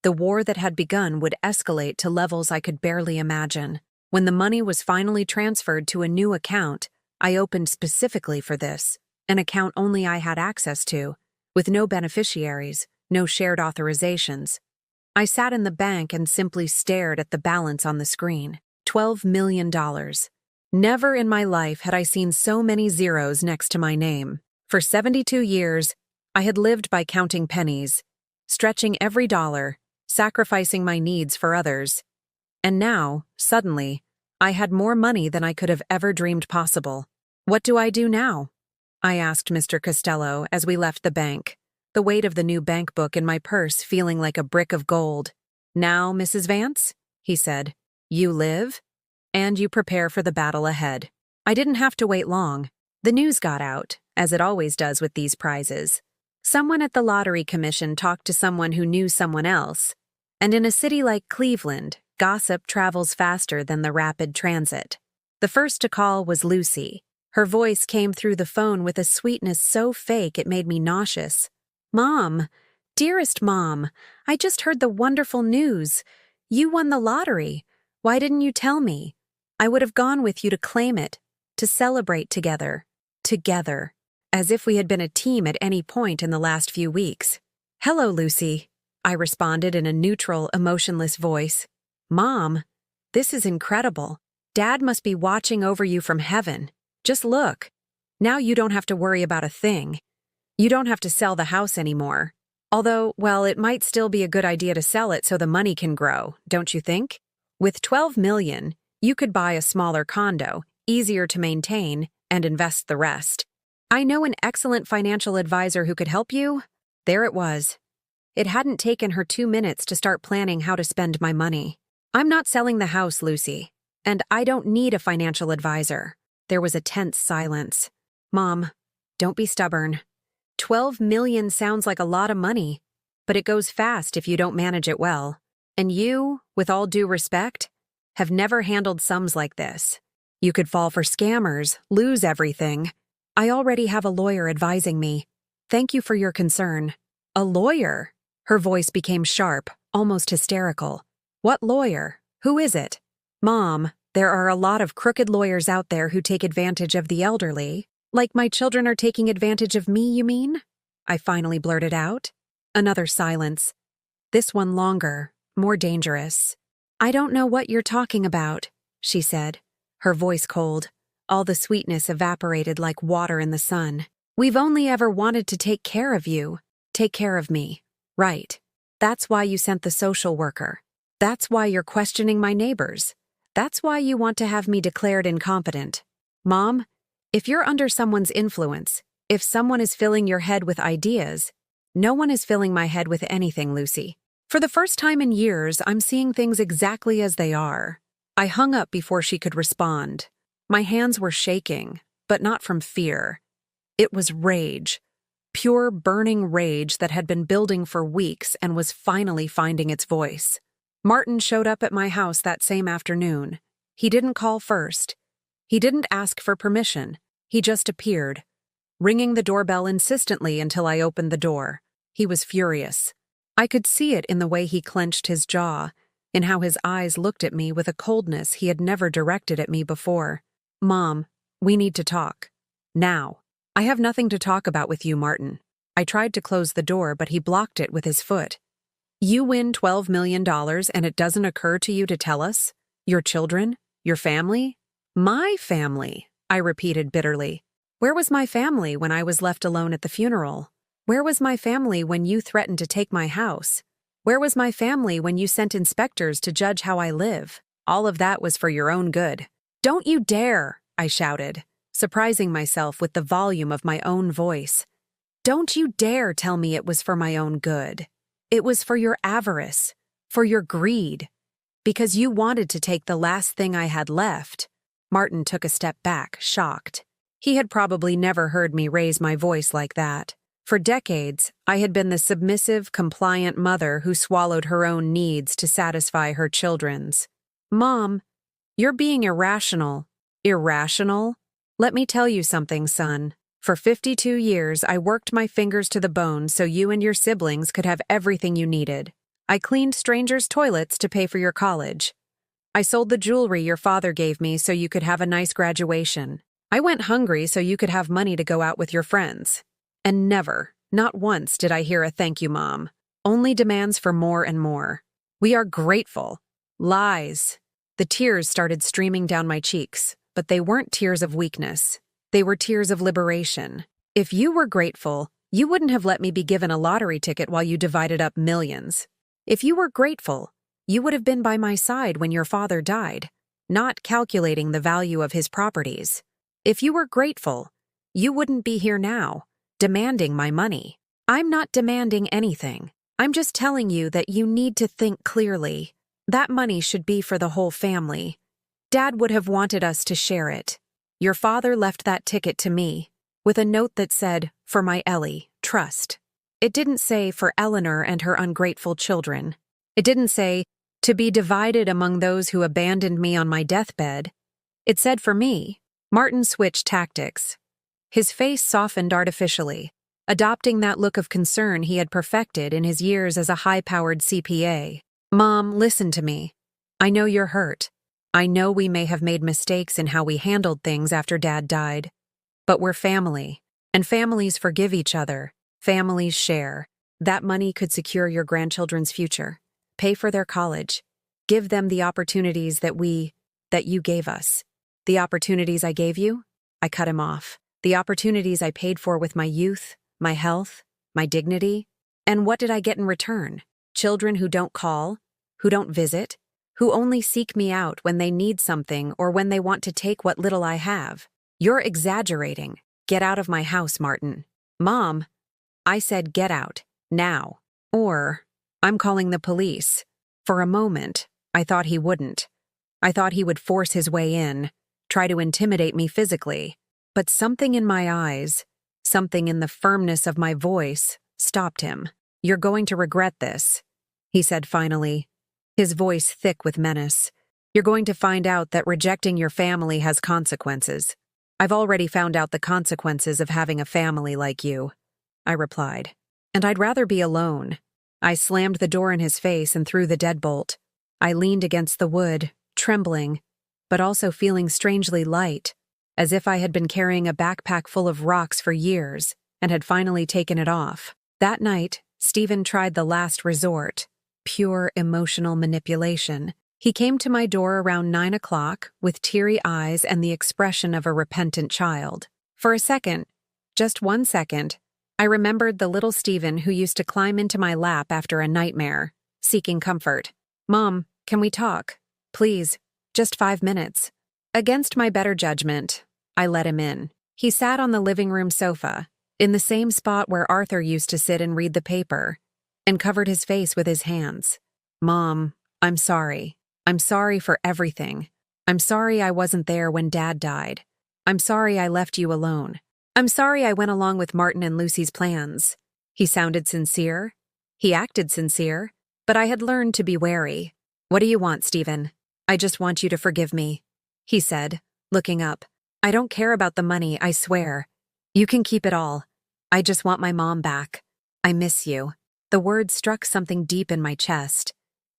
the war that had begun would escalate to levels I could barely imagine. When the money was finally transferred to a new account, I opened specifically for this, an account only I had access to, with no beneficiaries, no shared authorizations. I sat in the bank and simply stared at the balance on the screen. $12 million. Never in my life had I seen so many zeros next to my name. For 72 years, I had lived by counting pennies, stretching every dollar, sacrificing my needs for others. And now, suddenly, I had more money than I could have ever dreamed possible. What do I do now? I asked Mr. Costello as we left the bank, the weight of the new bank book in my purse feeling like a brick of gold. "Now, Mrs. Vance," he said, "you live, and you prepare for the battle ahead." I didn't have to wait long. The news got out, as it always does with these prizes. Someone at the Lottery Commission talked to someone who knew someone else, and in a city like Cleveland, gossip travels faster than the rapid transit. The first to call was Lucy. Her voice came through the phone with a sweetness so fake it made me nauseous. "Mom, dearest Mom, I just heard the wonderful news. You won the lottery. Why didn't you tell me? I would have gone with you to claim it, to celebrate together. Together. As if we had been a team at any point in the last few weeks." "Hello, Lucy," I responded in a neutral, emotionless voice. "Mom, this is incredible. Dad must be watching over you from heaven. Just look. Now you don't have to worry about a thing. You don't have to sell the house anymore. Although, well, it might still be a good idea to sell it so the money can grow, don't you think? With $12 million, you could buy a smaller condo, easier to maintain, and invest the rest. I know an excellent financial advisor who could help you." There it was. It hadn't taken her 2 minutes to start planning how to spend my money. "I'm not selling the house, Lucy, and I don't need a financial advisor." There was a tense silence. "Mom, don't be stubborn. $12 million sounds like a lot of money, but it goes fast if you don't manage it well. And you, with all due respect, have never handled sums like this. You could fall for scammers, lose everything. I already have a lawyer advising me. Thank you for your concern." "A lawyer?" Her voice became sharp, almost hysterical. "What lawyer? Who is it?" "Mom, there are a lot of crooked lawyers out there who take advantage of the elderly. Like my children are taking advantage of me, you mean?" I finally blurted out. Another silence. This one longer, more dangerous. "I don't know what you're talking about," she said, her voice cold. All the sweetness evaporated like water in the sun. "We've only ever wanted to take care of you. Take care of me. Right. That's why you sent the social worker. That's why you're questioning my neighbors. That's why you want to have me declared incompetent. Mom, if you're under someone's influence, if someone is filling your head with ideas, no one is filling my head with anything, Lucy. For the first time in years, I'm seeing things exactly as they are." I hung up before she could respond. My hands were shaking, but not from fear. It was rage. Pure, burning rage that had been building for weeks and was finally finding its voice. Martin showed up at my house that same afternoon. He didn't call first. He didn't ask for permission. He just appeared, ringing the doorbell insistently until I opened the door. He was furious. I could see it in the way he clenched his jaw, in how his eyes looked at me with a coldness he had never directed at me before. "Mom, we need to talk. Now. I have nothing to talk about with you, Martin." I tried to close the door, but he blocked it with his foot. "You win $12 million and it doesn't occur to you to tell us? Your children? Your family?" "My family," I repeated bitterly. "Where was my family when I was left alone at the funeral? Where was my family when you threatened to take my house? Where was my family when you sent inspectors to judge how I live? All of that was for your own good." "Don't you dare," I shouted, surprising myself with the volume of my own voice. "Don't you dare tell me it was for my own good. It was for your avarice, for your greed, because you wanted to take the last thing I had left." Martin took a step back, shocked. He had probably never heard me raise my voice like that. For decades, I had been the submissive, compliant mother who swallowed her own needs to satisfy her children's. "Mom, you're being irrational." "Irrational? Let me tell you something, son. For 52 years, I worked my fingers to the bone so you and your siblings could have everything you needed. I cleaned strangers' toilets to pay for your college. I sold the jewelry your father gave me so you could have a nice graduation. I went hungry so you could have money to go out with your friends. And never, not once, did I hear a thank you, Mom. Only demands for more and more. We are grateful. Lies." The tears started streaming down my cheeks, but they weren't tears of weakness. They were tears of liberation. If you were grateful, you wouldn't have let me be given a lottery ticket while you divided up millions. If you were grateful, you would have been by my side when your father died, not calculating the value of his properties. If you were grateful, you wouldn't be here now, demanding my money. I'm not demanding anything. I'm just telling you that you need to think clearly. That money should be for the whole family. Dad would have wanted us to share it. Your father left that ticket to me, with a note that said, "For my Ellie, trust." It didn't say for Eleanor and her ungrateful children. It didn't say, "To be divided among those who abandoned me on my deathbed." It said for me. Martin switched tactics. His face softened artificially, adopting that look of concern he had perfected in his years as a high-powered CPA. "Mom, listen to me. I know you're hurt. I know we may have made mistakes in how we handled things after Dad died. But we're family, and families forgive each other. Families share. That money could secure your grandchildren's future, pay for their college, give them the opportunities that you gave us. The opportunities I gave you?" I cut him off. "The opportunities I paid for with my youth, my health, my dignity. And what did I get in return? Children who don't call, who don't visit, who only seek me out when they need something or when they want to take what little I have. You're exaggerating. Get out of my house, Martin." "Mom," I said, "get out, now. Or, I'm calling the police." For a moment, I thought he wouldn't. I thought he would force his way in, try to intimidate me physically. But something in my eyes, something in the firmness of my voice, stopped him. "You're going to regret this," he said finally, his voice thick with menace. "You're going to find out that rejecting your family has consequences." "I've already found out the consequences of having a family like you," I replied. "And I'd rather be alone." I slammed the door in his face and threw the deadbolt. I leaned against the wood, trembling, but also feeling strangely light, as if I had been carrying a backpack full of rocks for years and had finally taken it off. That night, Stephen tried the last resort, pure emotional manipulation. He came to my door around 9 o'clock with teary eyes and the expression of a repentant child. For a second, just 1 second, I remembered the little Stephen who used to climb into my lap after a nightmare, seeking comfort. "Mom, can we talk? Please, just 5 minutes." Against my better judgment, I let him in. He sat on the living room sofa, in the same spot where Arthur used to sit and read the paper, and covered his face with his hands. "Mom, I'm sorry. I'm sorry for everything. I'm sorry I wasn't there when Dad died. I'm sorry I left you alone. I'm sorry I went along with Martin and Lucy's plans." He sounded sincere. He acted sincere, but I had learned to be wary. "What do you want, Stephen?" "I just want you to forgive me," he said, looking up. "I don't care about the money, I swear. You can keep it all. I just want my mom back. I miss you." The word struck something deep in my chest,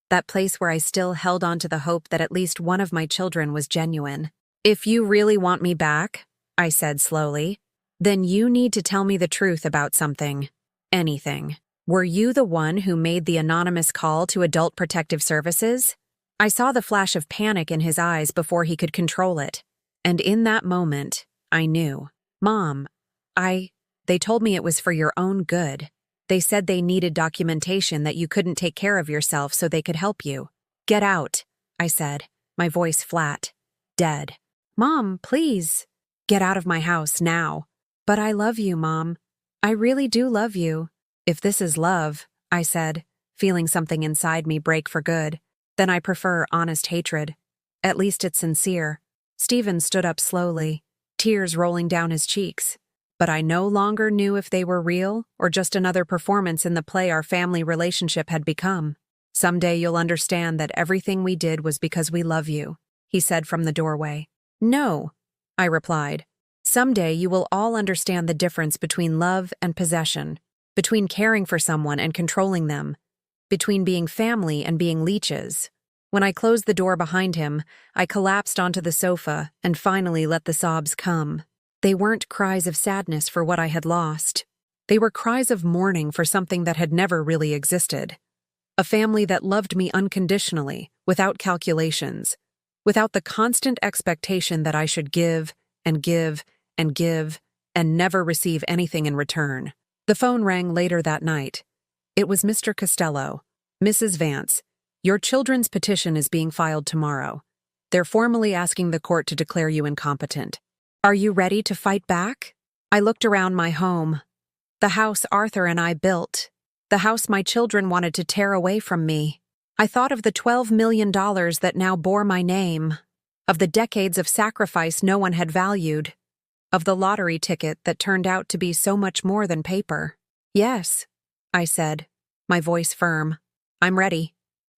that place where I still held on to the hope that at least one of my children was genuine. "If you really want me back," I said slowly, "then you need to tell me the truth about something. Anything. Were you the one who made the anonymous call to Adult Protective Services?" I saw the flash of panic in his eyes before he could control it. And in that moment, I knew. "Mom, they told me it was for your own good. They said they needed documentation that you couldn't take care of yourself so they could help you." "Get out," I said, my voice flat, dead. "Mom, please. Get out of my house now." "But I love you, Mom. I really do love you." "If this is love," I said, feeling something inside me break for good, "then I prefer honest hatred. At least it's sincere." Stephen stood up slowly, tears rolling down his cheeks. But I no longer knew if they were real or just another performance in the play our family relationship had become. "Someday you'll understand that everything we did was because we love you," he said from the doorway. "No," I replied. "Someday you will all understand the difference between love and possession, between caring for someone and controlling them, between being family and being leeches." When I closed the door behind him, I collapsed onto the sofa and finally let the sobs come. They weren't cries of sadness for what I had lost. They were cries of mourning for something that had never really existed. A family that loved me unconditionally, without calculations, without the constant expectation that I should give and give and give and never receive anything in return. The phone rang later that night. It was Mr. Costello. "Mrs. Vance, your children's petition is being filed tomorrow. They're formally asking the court to declare you incompetent. Are you ready to fight back?" I looked around my home. The house Arthur and I built. The house my children wanted to tear away from me. I thought of the $12 million that now bore my name, of the decades of sacrifice no one had valued, of the lottery ticket that turned out to be so much more than paper. Yes, I said, my voice firm. I'm ready.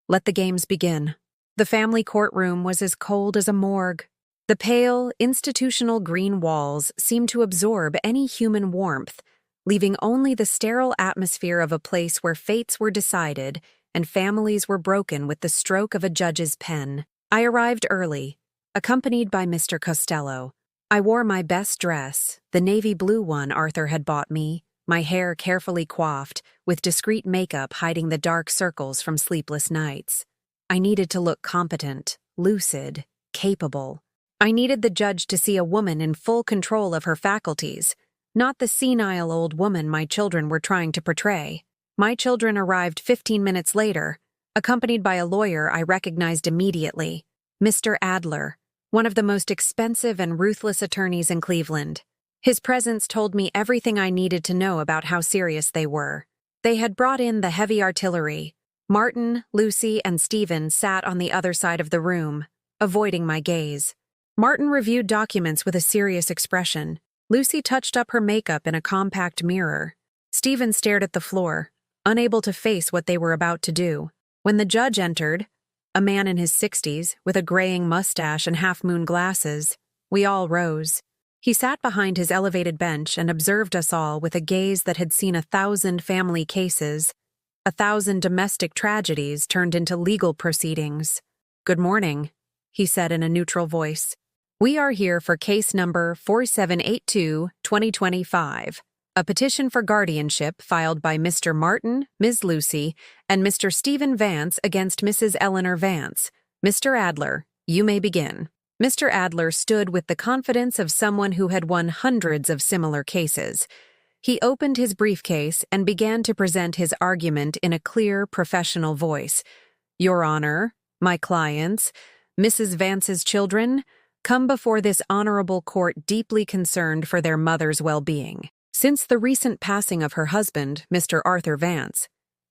Let the games begin. The family courtroom was as cold as a morgue. The pale, institutional green walls seemed to absorb any human warmth, leaving only the sterile atmosphere of a place where fates were decided and families were broken with the stroke of a judge's pen. I arrived early, accompanied by Mr. Costello. I wore my best dress, the navy blue one Arthur had bought me, my hair carefully coiffed, with discreet makeup hiding the dark circles from sleepless nights. I needed to look competent, lucid, capable. I needed the judge to see a woman in full control of her faculties, not the senile old woman my children were trying to portray. My children arrived 15 minutes later, accompanied by a lawyer I recognized immediately, Mr. Adler, one of the most expensive and ruthless attorneys in Cleveland. His presence told me everything I needed to know about how serious they were. They had brought in the heavy artillery. Martin, Lucy, and Stephen sat on the other side of the room, avoiding my gaze. Martin reviewed documents with a serious expression. Lucy touched up her makeup in a compact mirror. Stephen stared at the floor, unable to face what they were about to do. When the judge entered, a man in his 60s, with a graying mustache and half-moon glasses, we all rose. He sat behind his elevated bench and observed us all with a gaze that had seen 1,000 family cases, 1,000 domestic tragedies turned into legal proceedings. "Good morning," he said in a neutral voice. "We are here for case number 4782-2025, a petition for guardianship filed by Mr. Martin, Ms. Lucy, and Mr. Stephen Vance against Mrs. Eleanor Vance. Mr. Adler, you may begin." Mr. Adler stood with the confidence of someone who had won hundreds of similar cases. He opened his briefcase and began to present his argument in a clear, professional voice. "Your Honor, my clients, Mrs. Vance's children, come before this honorable court deeply concerned for their mother's well-being. Since the recent passing of her husband, Mr. Arthur Vance,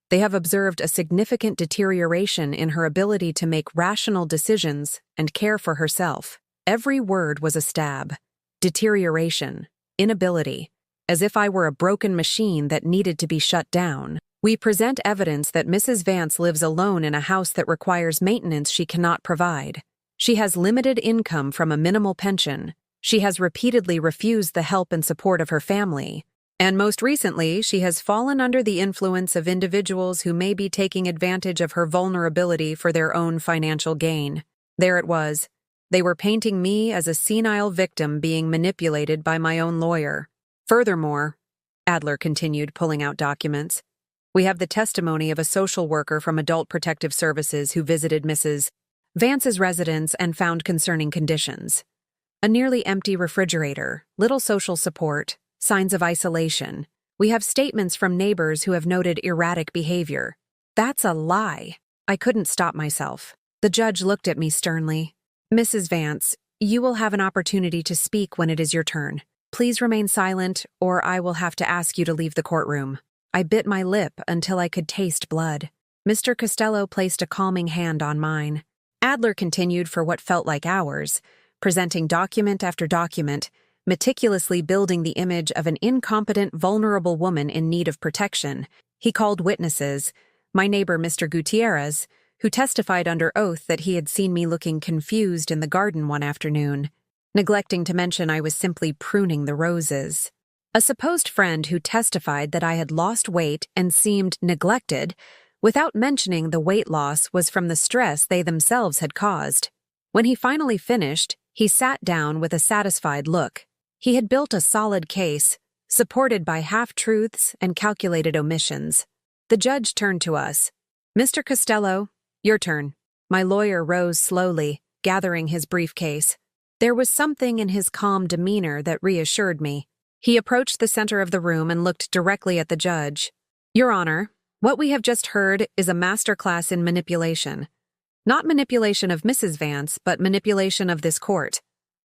they have observed a significant deterioration in her ability to make rational decisions and care for herself." Every word was a stab. Deterioration, inability, as if I were a broken machine that needed to be shut down. "We present evidence that Mrs. Vance lives alone in a house that requires maintenance she cannot provide. She has limited income from a minimal pension. She has repeatedly refused the help and support of her family. And most recently, she has fallen under the influence of individuals who may be taking advantage of her vulnerability for their own financial gain." There it was. They were painting me as a senile victim being manipulated by my own lawyer. "Furthermore," Adler continued, pulling out documents, "we have the testimony of a social worker from Adult Protective Services who visited Mrs. Vance's residence and found concerning conditions. A nearly empty refrigerator, little social support, signs of isolation. We have statements from neighbors who have noted erratic behavior." "That's a lie." I couldn't stop myself. The judge looked at me sternly. "Mrs. Vance, you will have an opportunity to speak when it is your turn. Please remain silent, or I will have to ask you to leave the courtroom." I bit my lip until I could taste blood. Mr. Costello placed a calming hand on mine. Adler continued for what felt like hours, presenting document after document, meticulously building the image of an incompetent, vulnerable woman in need of protection. He called witnesses, my neighbor Mr. Gutierrez, who testified under oath that he had seen me looking confused in the garden one afternoon, neglecting to mention I was simply pruning the roses. A supposed friend who testified that I had lost weight and seemed neglected, without mentioning the weight loss was from the stress they themselves had caused. When he finally finished, he sat down with a satisfied look. He had built a solid case, supported by half-truths and calculated omissions. The judge turned to us. "Mr. Costello, your turn." My lawyer rose slowly, gathering his briefcase. There was something in his calm demeanor that reassured me. He approached the center of the room and looked directly at the judge. "Your Honor, what we have just heard is a masterclass in manipulation. Not manipulation of Mrs. Vance, but manipulation of this court.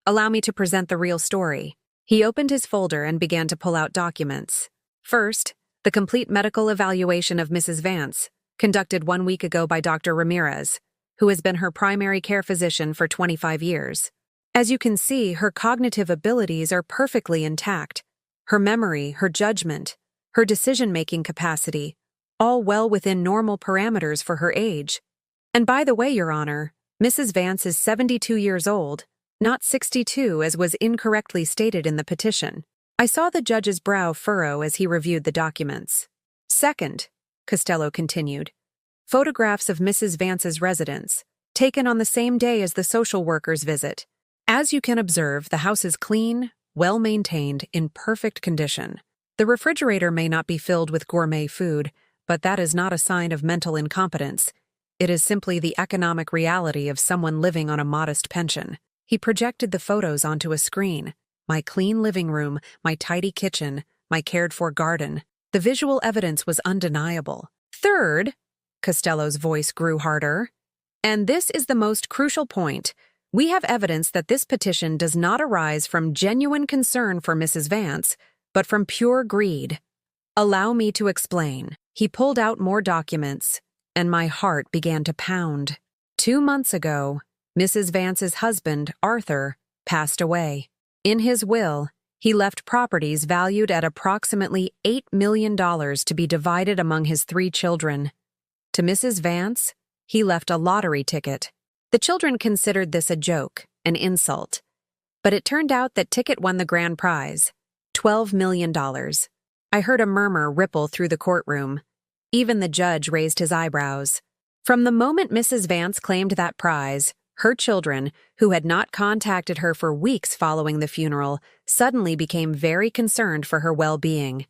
Allow me to present the real story." He opened his folder and began to pull out documents. First, the complete medical evaluation of Mrs. Vance, conducted 1 week ago by Dr. Ramirez, who has been her primary care physician for 25 years. As you can see, her cognitive abilities are perfectly intact. Her memory, her judgment, her decision-making capacity, all well within normal parameters for her age. And by the way, Your Honor, Mrs. Vance is 72 years old, not 62 as was incorrectly stated in the petition. I saw the judge's brow furrow as he reviewed the documents. Second, Costello continued, photographs of Mrs. Vance's residence, taken on the same day as the social worker's visit. As you can observe, the house is clean, well-maintained, in perfect condition. The refrigerator may not be filled with gourmet food, but that is not a sign of mental incompetence. It is simply the economic reality of someone living on a modest pension. He projected the photos onto a screen. My clean living room, my tidy kitchen, my cared-for garden. The visual evidence was undeniable. Third, Costello's voice grew harder, and this is the most crucial point. We have evidence that this petition does not arise from genuine concern for Mrs. Vance, but from pure greed. Allow me to explain. He pulled out more documents, and my heart began to pound. 2 months ago, Mrs. Vance's husband, Arthur, passed away. In his will, he left properties valued at approximately $8 million to be divided among his 3 children. To Mrs. Vance, he left a lottery ticket. The children considered this a joke, an insult. But it turned out that ticket won the grand prize, $12 million. I heard a murmur ripple through the courtroom. Even the judge raised his eyebrows. From the moment Mrs. Vance claimed that prize, her children, who had not contacted her for weeks following the funeral, suddenly became very concerned for her well-being.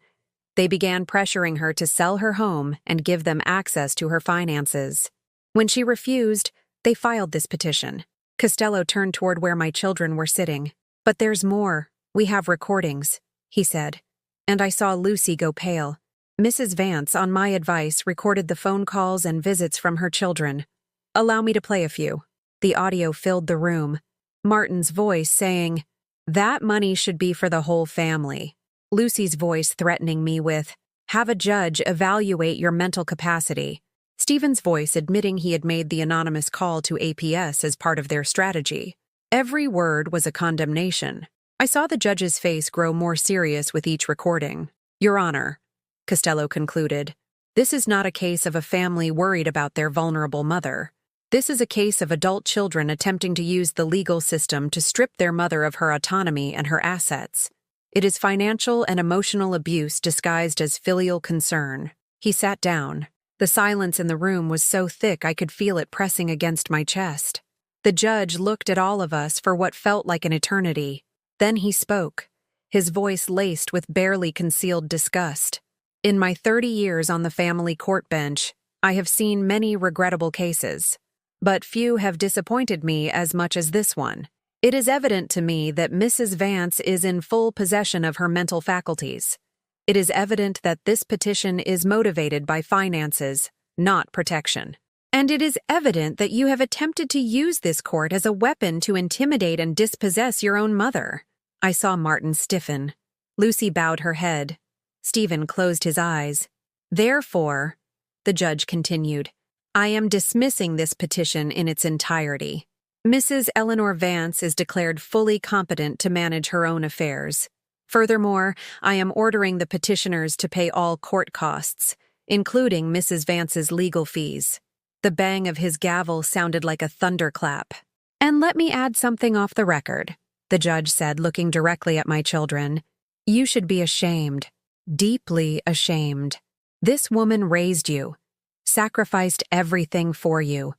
They began pressuring her to sell her home and give them access to her finances. When she refused, they filed this petition. Costello turned toward where my children were sitting. But there's more. We have recordings, he said. And I saw Lucy go pale. Mrs. Vance, on my advice, recorded the phone calls and visits from her children. Allow me to play a few. The audio filled the room. Martin's voice saying, "That money should be for the whole family." Lucy's voice threatening me with, "Have a judge evaluate your mental capacity." Stephen's voice admitting he had made the anonymous call to APS as part of their strategy. Every word was a condemnation. I saw the judge's face grow more serious with each recording. "Your Honor," Costello concluded, "this is not a case of a family worried about their vulnerable mother. This is a case of adult children attempting to use the legal system to strip their mother of her autonomy and her assets. It is financial and emotional abuse disguised as filial concern." He sat down. The silence in the room was so thick I could feel it pressing against my chest. The judge looked at all of us for what felt like an eternity. Then he spoke, his voice laced with barely concealed disgust. "In my 30 years on the family court bench, I have seen many regrettable cases. But few have disappointed me as much as this one. It is evident to me that Mrs. Vance is in full possession of her mental faculties. It is evident that this petition is motivated by finances, not protection. And it is evident that you have attempted to use this court as a weapon to intimidate and dispossess your own mother." I saw Martin stiffen. Lucy bowed her head. Stephen closed his eyes. "Therefore," the judge continued, "I am dismissing this petition in its entirety. Mrs. Eleanor Vance is declared fully competent to manage her own affairs. Furthermore, I am ordering the petitioners to pay all court costs, including Mrs. Vance's legal fees." The bang of his gavel sounded like a thunderclap. "And let me add something off the record," the judge said, looking directly at my children. "You should be ashamed, deeply ashamed. This woman raised you, sacrificed everything for you,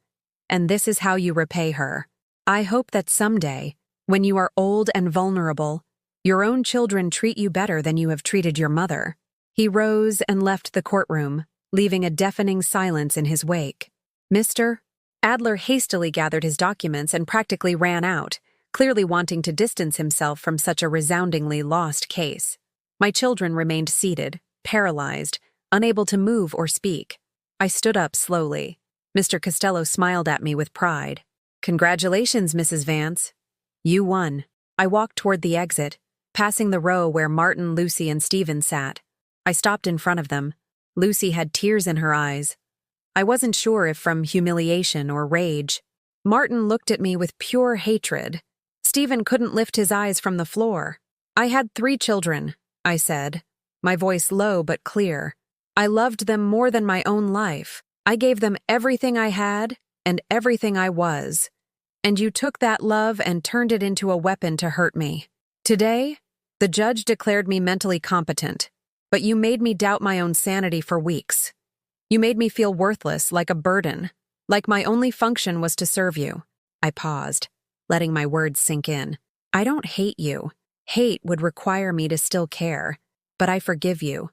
and this is how you repay her. I hope that someday, when you are old and vulnerable, your own children treat you better than you have treated your mother." He rose and left the courtroom, leaving a deafening silence in his wake. "Mr. Adler hastily gathered his documents and practically ran out, clearly wanting to distance himself from such a resoundingly lost case. My children remained seated, paralyzed, unable to move or speak. I stood up slowly. Mr. Costello smiled at me with pride. "Congratulations, Mrs. Vance. You won." I walked toward the exit, passing the row where Martin, Lucy, and Stephen sat. I stopped in front of them. Lucy had tears in her eyes. I wasn't sure if from humiliation or rage. Martin looked at me with pure hatred. Stephen couldn't lift his eyes from the floor. I had 3 children, I said, my voice low but clear. I loved them more than my own life. I gave them everything I had and everything I was. And you took that love and turned it into a weapon to hurt me. Today, the judge declared me mentally competent, but you made me doubt my own sanity for weeks. You made me feel worthless, like a burden, like my only function was to serve you. I paused, letting my words sink in. I don't hate you. Hate would require me to still care, but I forgive you,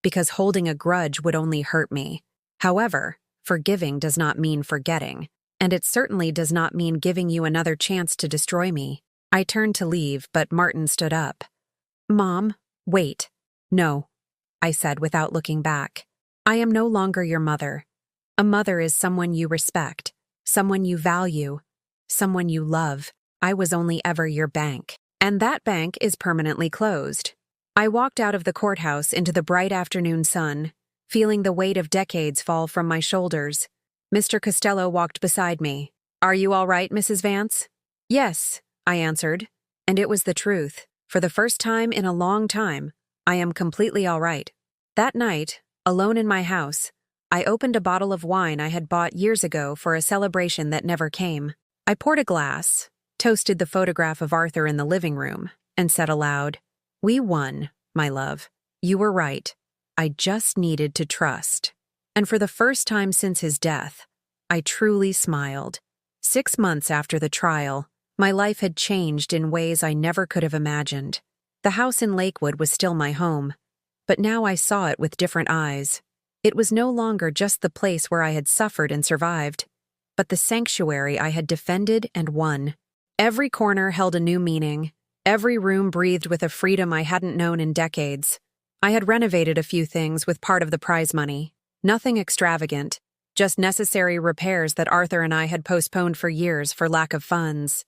because holding a grudge would only hurt me. However, forgiving does not mean forgetting, and it certainly does not mean giving you another chance to destroy me. I turned to leave, but Martin stood up. Mom, wait. No, I said without looking back. I am no longer your mother. A mother is someone you respect, someone you value, someone you love. I was only ever your bank, and that bank is permanently closed. I walked out of the courthouse into the bright afternoon sun, feeling the weight of decades fall from my shoulders. Mr. Costello walked beside me. Are you all right, Mrs. Vance? Yes, I answered, and it was the truth. For the first time in a long time, I am completely all right. That night, alone in my house, I opened a bottle of wine I had bought years ago for a celebration that never came. I poured a glass, toasted the photograph of Arthur in the living room, and said aloud, "We won, my love. You were right. I just needed to trust." And for the first time since his death, I truly smiled. 6 months after the trial, my life had changed in ways I never could have imagined. The house in Lakewood was still my home, but now I saw it with different eyes. It was no longer just the place where I had suffered and survived, but the sanctuary I had defended and won. Every corner held a new meaning. Every room breathed with a freedom I hadn't known in decades. I had renovated a few things with part of the prize money. Nothing extravagant, just necessary repairs that Arthur and I had postponed for years for lack of funds.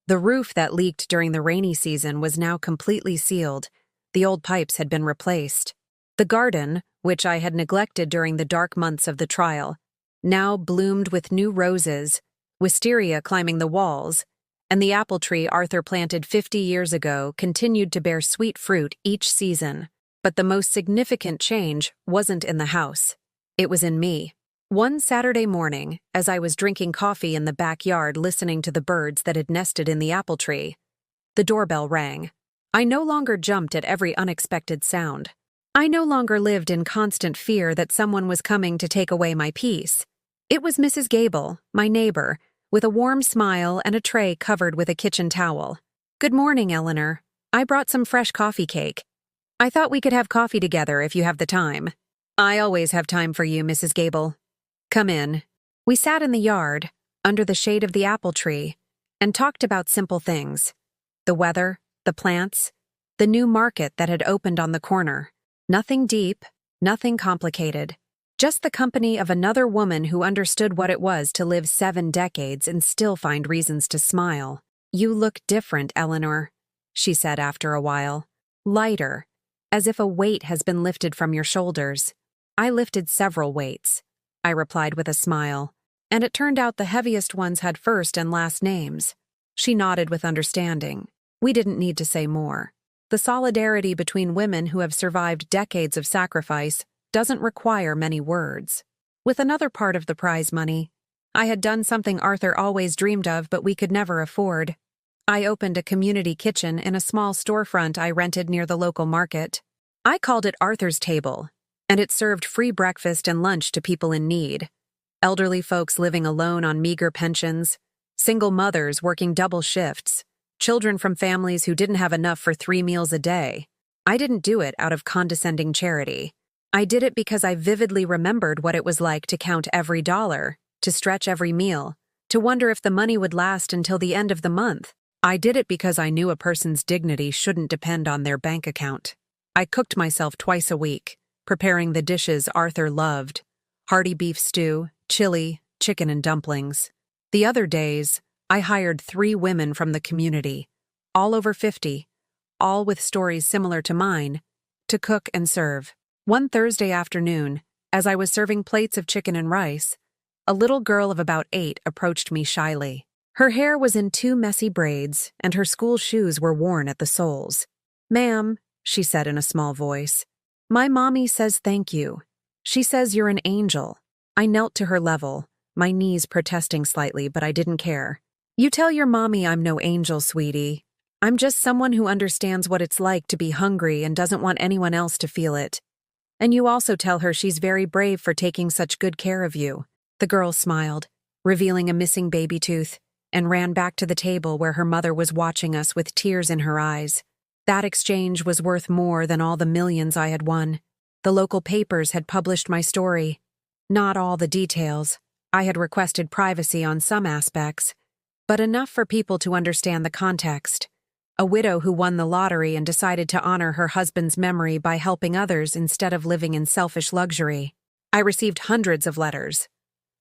The roof that leaked during the rainy season was now completely sealed. The old pipes had been replaced. The garden, which I had neglected during the dark months of the trial, now bloomed with new roses, wisteria climbing the walls, and the apple tree Arthur planted 50 years ago continued to bear sweet fruit each season. But the most significant change wasn't in the house. It was in me. One Saturday morning, as I was drinking coffee in the backyard listening to the birds that had nested in the apple tree, the doorbell rang. I no longer jumped at every unexpected sound. I no longer lived in constant fear that someone was coming to take away my peace. It was Mrs. Gable, my neighbor, with a warm smile and a tray covered with a kitchen towel. "Good morning, Eleanor. I brought some fresh coffee cake. I thought we could have coffee together if you have the time." "I always have time for you, Mrs. Gable. Come in." We sat in the yard, under the shade of the apple tree, and talked about simple things. The weather, the plants, the new market that had opened on the corner. Nothing deep, nothing complicated. Just the company of another woman who understood what it was to live 7 decades and still find reasons to smile. "You look different, Eleanor," she said after a while. "Lighter, as if a weight has been lifted from your shoulders." "I lifted several weights," I replied with a smile, "and it turned out the heaviest ones had first and last names." She nodded with understanding. We didn't need to say more. The solidarity between women who have survived decades of sacrifice doesn't require many words. With another part of the prize money, I had done something Arthur always dreamed of but we could never afford. I opened a community kitchen in a small storefront I rented near the local market. I called it Arthur's Table, and it served free breakfast and lunch to people in need. Elderly folks living alone on meager pensions, single mothers working double shifts, children from families who didn't have enough for 3 meals a day. I didn't do it out of condescending charity. I did it because I vividly remembered what it was like to count every dollar, to stretch every meal, to wonder if the money would last until the end of the month. I did it because I knew a person's dignity shouldn't depend on their bank account. I cooked myself twice a week, preparing the dishes Arthur loved: hearty beef stew, chili, chicken and dumplings. The other days, I hired 3 women from the community, all over 50, all with stories similar to mine, to cook and serve. One Thursday afternoon, as I was serving plates of chicken and rice, a little girl of about 8 approached me shyly. Her hair was in 2 messy braids, and her school shoes were worn at the soles. "Ma'am," she said in a small voice, "my mommy says thank you. She says you're an angel." I knelt to her level, my knees protesting slightly, but I didn't care. "You tell your mommy I'm no angel, sweetie. I'm just someone who understands what it's like to be hungry and doesn't want anyone else to feel it. And you also tell her she's very brave for taking such good care of you." The girl smiled, revealing a missing baby tooth, and ran back to the table where her mother was watching us with tears in her eyes. That exchange was worth more than all the millions I had won. The local papers had published my story. Not all the details. I had requested privacy on some aspects, but enough for people to understand the context. A widow who won the lottery and decided to honor her husband's memory by helping others instead of living in selfish luxury. I received hundreds of letters.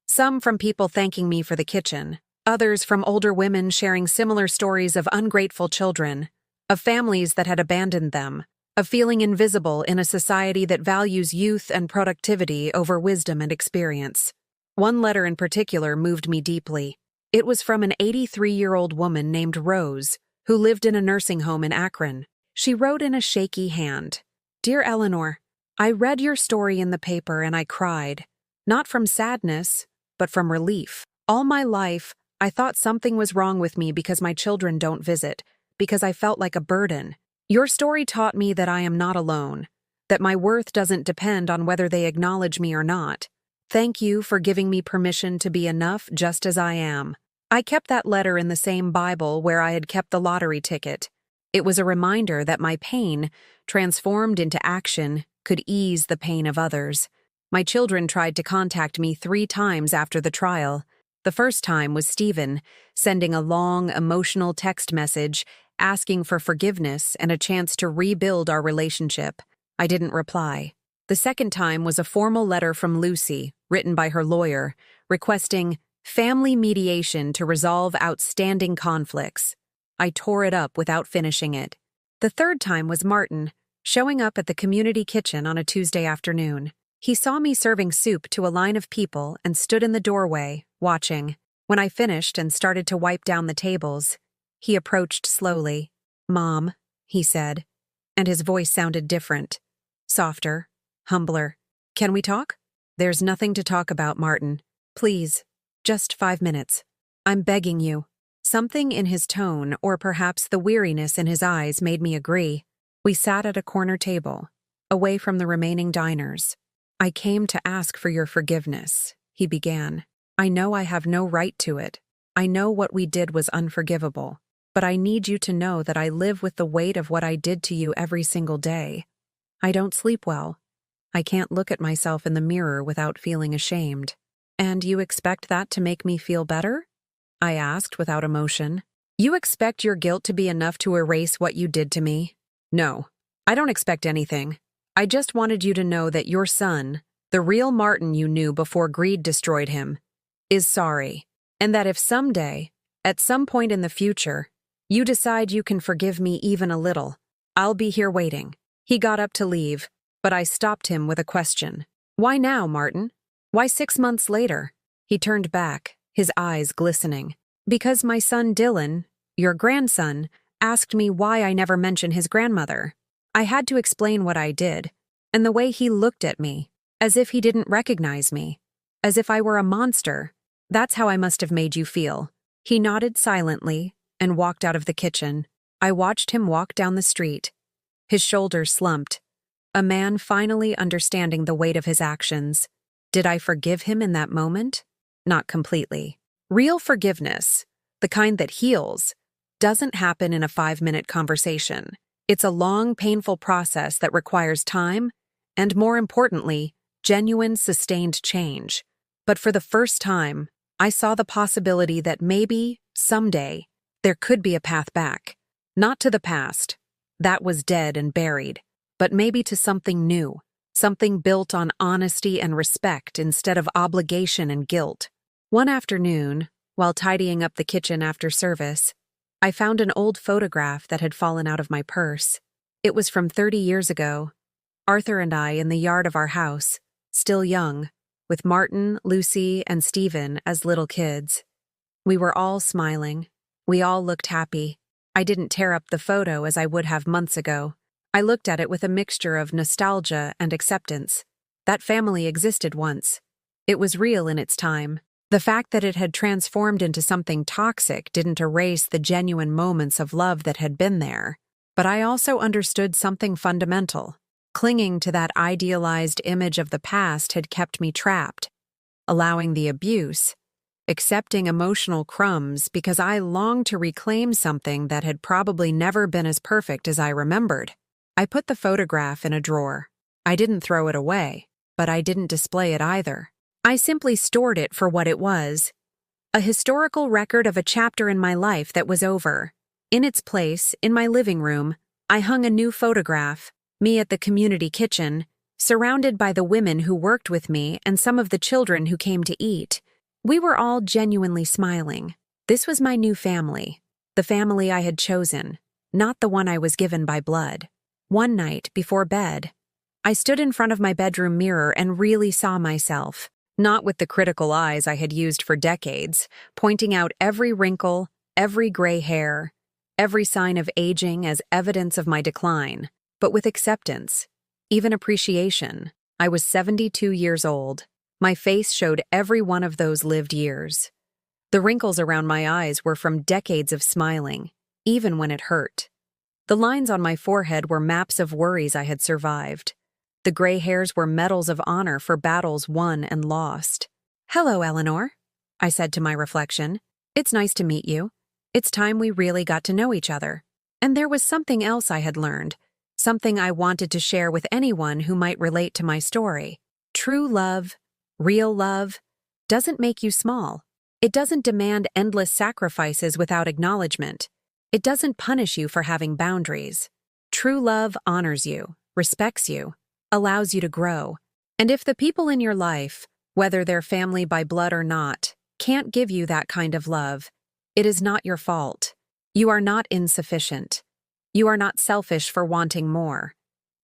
Some from people thanking me for the kitchen, others from older women sharing similar stories of ungrateful children, of families that had abandoned them, of feeling invisible in a society that values youth and productivity over wisdom and experience. One letter in particular moved me deeply. It was from an 83-year-old woman named Rose, who lived in a nursing home in Akron. She wrote in a shaky hand, "Dear Eleanor, I read your story in the paper and I cried, not from sadness, but from relief. All my life, I thought something was wrong with me because my children don't visit, because I felt like a burden. Your story taught me that I am not alone, that my worth doesn't depend on whether they acknowledge me or not. Thank you for giving me permission to be enough just as I am." I kept that letter in the same Bible where I had kept the lottery ticket. It was a reminder that my pain, transformed into action, could ease the pain of others. My children tried to contact me 3 times after the trial. The first time was Stephen, sending a long, emotional text message asking for forgiveness and a chance to rebuild our relationship. I didn't reply. The second time was a formal letter from Lucy, written by her lawyer, requesting family mediation to resolve outstanding conflicts. I tore it up without finishing it. The third time was Martin, showing up at the community kitchen on a Tuesday afternoon. He saw me serving soup to a line of people and stood in the doorway, watching. When I finished and started to wipe down the tables, he approached slowly. "Mom," he said, and his voice sounded different, softer, humbler. "Can we talk?" "There's nothing to talk about, Martin. Please. Just 5 minutes. I'm begging you." Something in his tone, or perhaps the weariness in his eyes, made me agree. We sat at a corner table, away from the remaining diners. "I came to ask for your forgiveness," he began. "I know I have no right to it. I know what we did was unforgivable. But I need you to know that I live with the weight of what I did to you every single day. I don't sleep well. I can't look at myself in the mirror without feeling ashamed." "And you expect that to make me feel better?" I asked without emotion. "You expect your guilt to be enough to erase what you did to me?" "No, I don't expect anything. I just wanted you to know that your son, the real Martin you knew before greed destroyed him, is sorry, and that if someday, at some point in the future, you decide you can forgive me even a little, I'll be here waiting." He got up to leave, but I stopped him with a question. "Why now, Martin? Why 6 months later?" He turned back, his eyes glistening. "Because my son Dylan, your grandson, asked me why I never mentioned his grandmother. I had to explain what I did, and the way he looked at me, as if he didn't recognize me, as if I were a monster. That's how I must have made you feel." He nodded silently and walked out of the kitchen. I watched him walk down the street. His shoulders slumped, a man finally understanding the weight of his actions. Did I forgive him in that moment? Not completely. Real forgiveness, the kind that heals, doesn't happen in a 5-minute conversation. It's a long, painful process that requires time and, more importantly, genuine, sustained change. But for the first time, I saw the possibility that maybe, someday, there could be a path back. Not to the past. That was dead and buried. But maybe to something new. Something built on honesty and respect instead of obligation and guilt. One afternoon, while tidying up the kitchen after service, I found an old photograph that had fallen out of my purse. It was from 30 years ago, Arthur and I in the yard of our house, still young, with Martin, Lucy, and Stephen as little kids. We were all smiling. We all looked happy. I didn't tear up the photo as I would have months ago. I looked at it with a mixture of nostalgia and acceptance. That family existed once. It was real in its time. The fact that it had transformed into something toxic didn't erase the genuine moments of love that had been there. But I also understood something fundamental. Clinging to that idealized image of the past had kept me trapped, allowing the abuse, accepting emotional crumbs because I longed to reclaim something that had probably never been as perfect as I remembered. I put the photograph in a drawer. I didn't throw it away, but I didn't display it either. I simply stored it for what it was, a historical record of a chapter in my life that was over. In its place, in my living room, I hung a new photograph, me at the community kitchen, surrounded by the women who worked with me and some of the children who came to eat. We were all genuinely smiling. This was my new family, the family I had chosen, not the one I was given by blood. One night, before bed, I stood in front of my bedroom mirror and really saw myself, not with the critical eyes I had used for decades, pointing out every wrinkle, every gray hair, every sign of aging as evidence of my decline, but with acceptance, even appreciation. I was 72 years old. My face showed every one of those lived years. The wrinkles around my eyes were from decades of smiling, even when it hurt. The lines on my forehead were maps of worries I had survived. The gray hairs were medals of honor for battles won and lost. "Hello, Eleanor," I said to my reflection. "It's nice to meet you. It's time we really got to know each other." And there was something else I had learned, something I wanted to share with anyone who might relate to my story. True love, real love, doesn't make you small. It doesn't demand endless sacrifices without acknowledgement. It doesn't punish you for having boundaries. True love honors you, respects you, allows you to grow. And if the people in your life, whether they're family by blood or not, can't give you that kind of love, it is not your fault. You are not insufficient. You are not selfish for wanting more.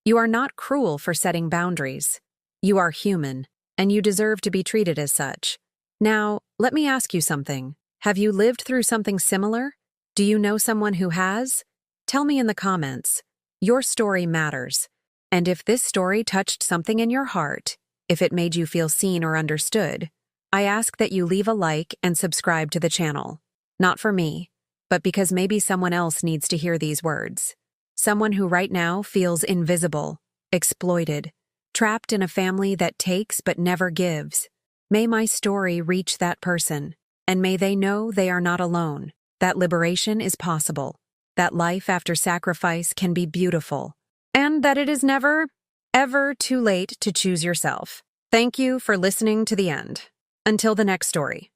You are not cruel for setting boundaries. You are human, and you deserve to be treated as such. Now, let me ask you something. Have you lived through something similar? Do you know someone who has? Tell me in the comments. Your story matters. And if this story touched something in your heart, if it made you feel seen or understood, I ask that you leave a like and subscribe to the channel. Not for me, but because maybe someone else needs to hear these words. Someone who right now feels invisible, exploited, trapped in a family that takes but never gives. May my story reach that person, and may they know they are not alone, that liberation is possible, that life after sacrifice can be beautiful, and that it is never, ever too late to choose yourself. Thank you for listening to the end. Until the next story.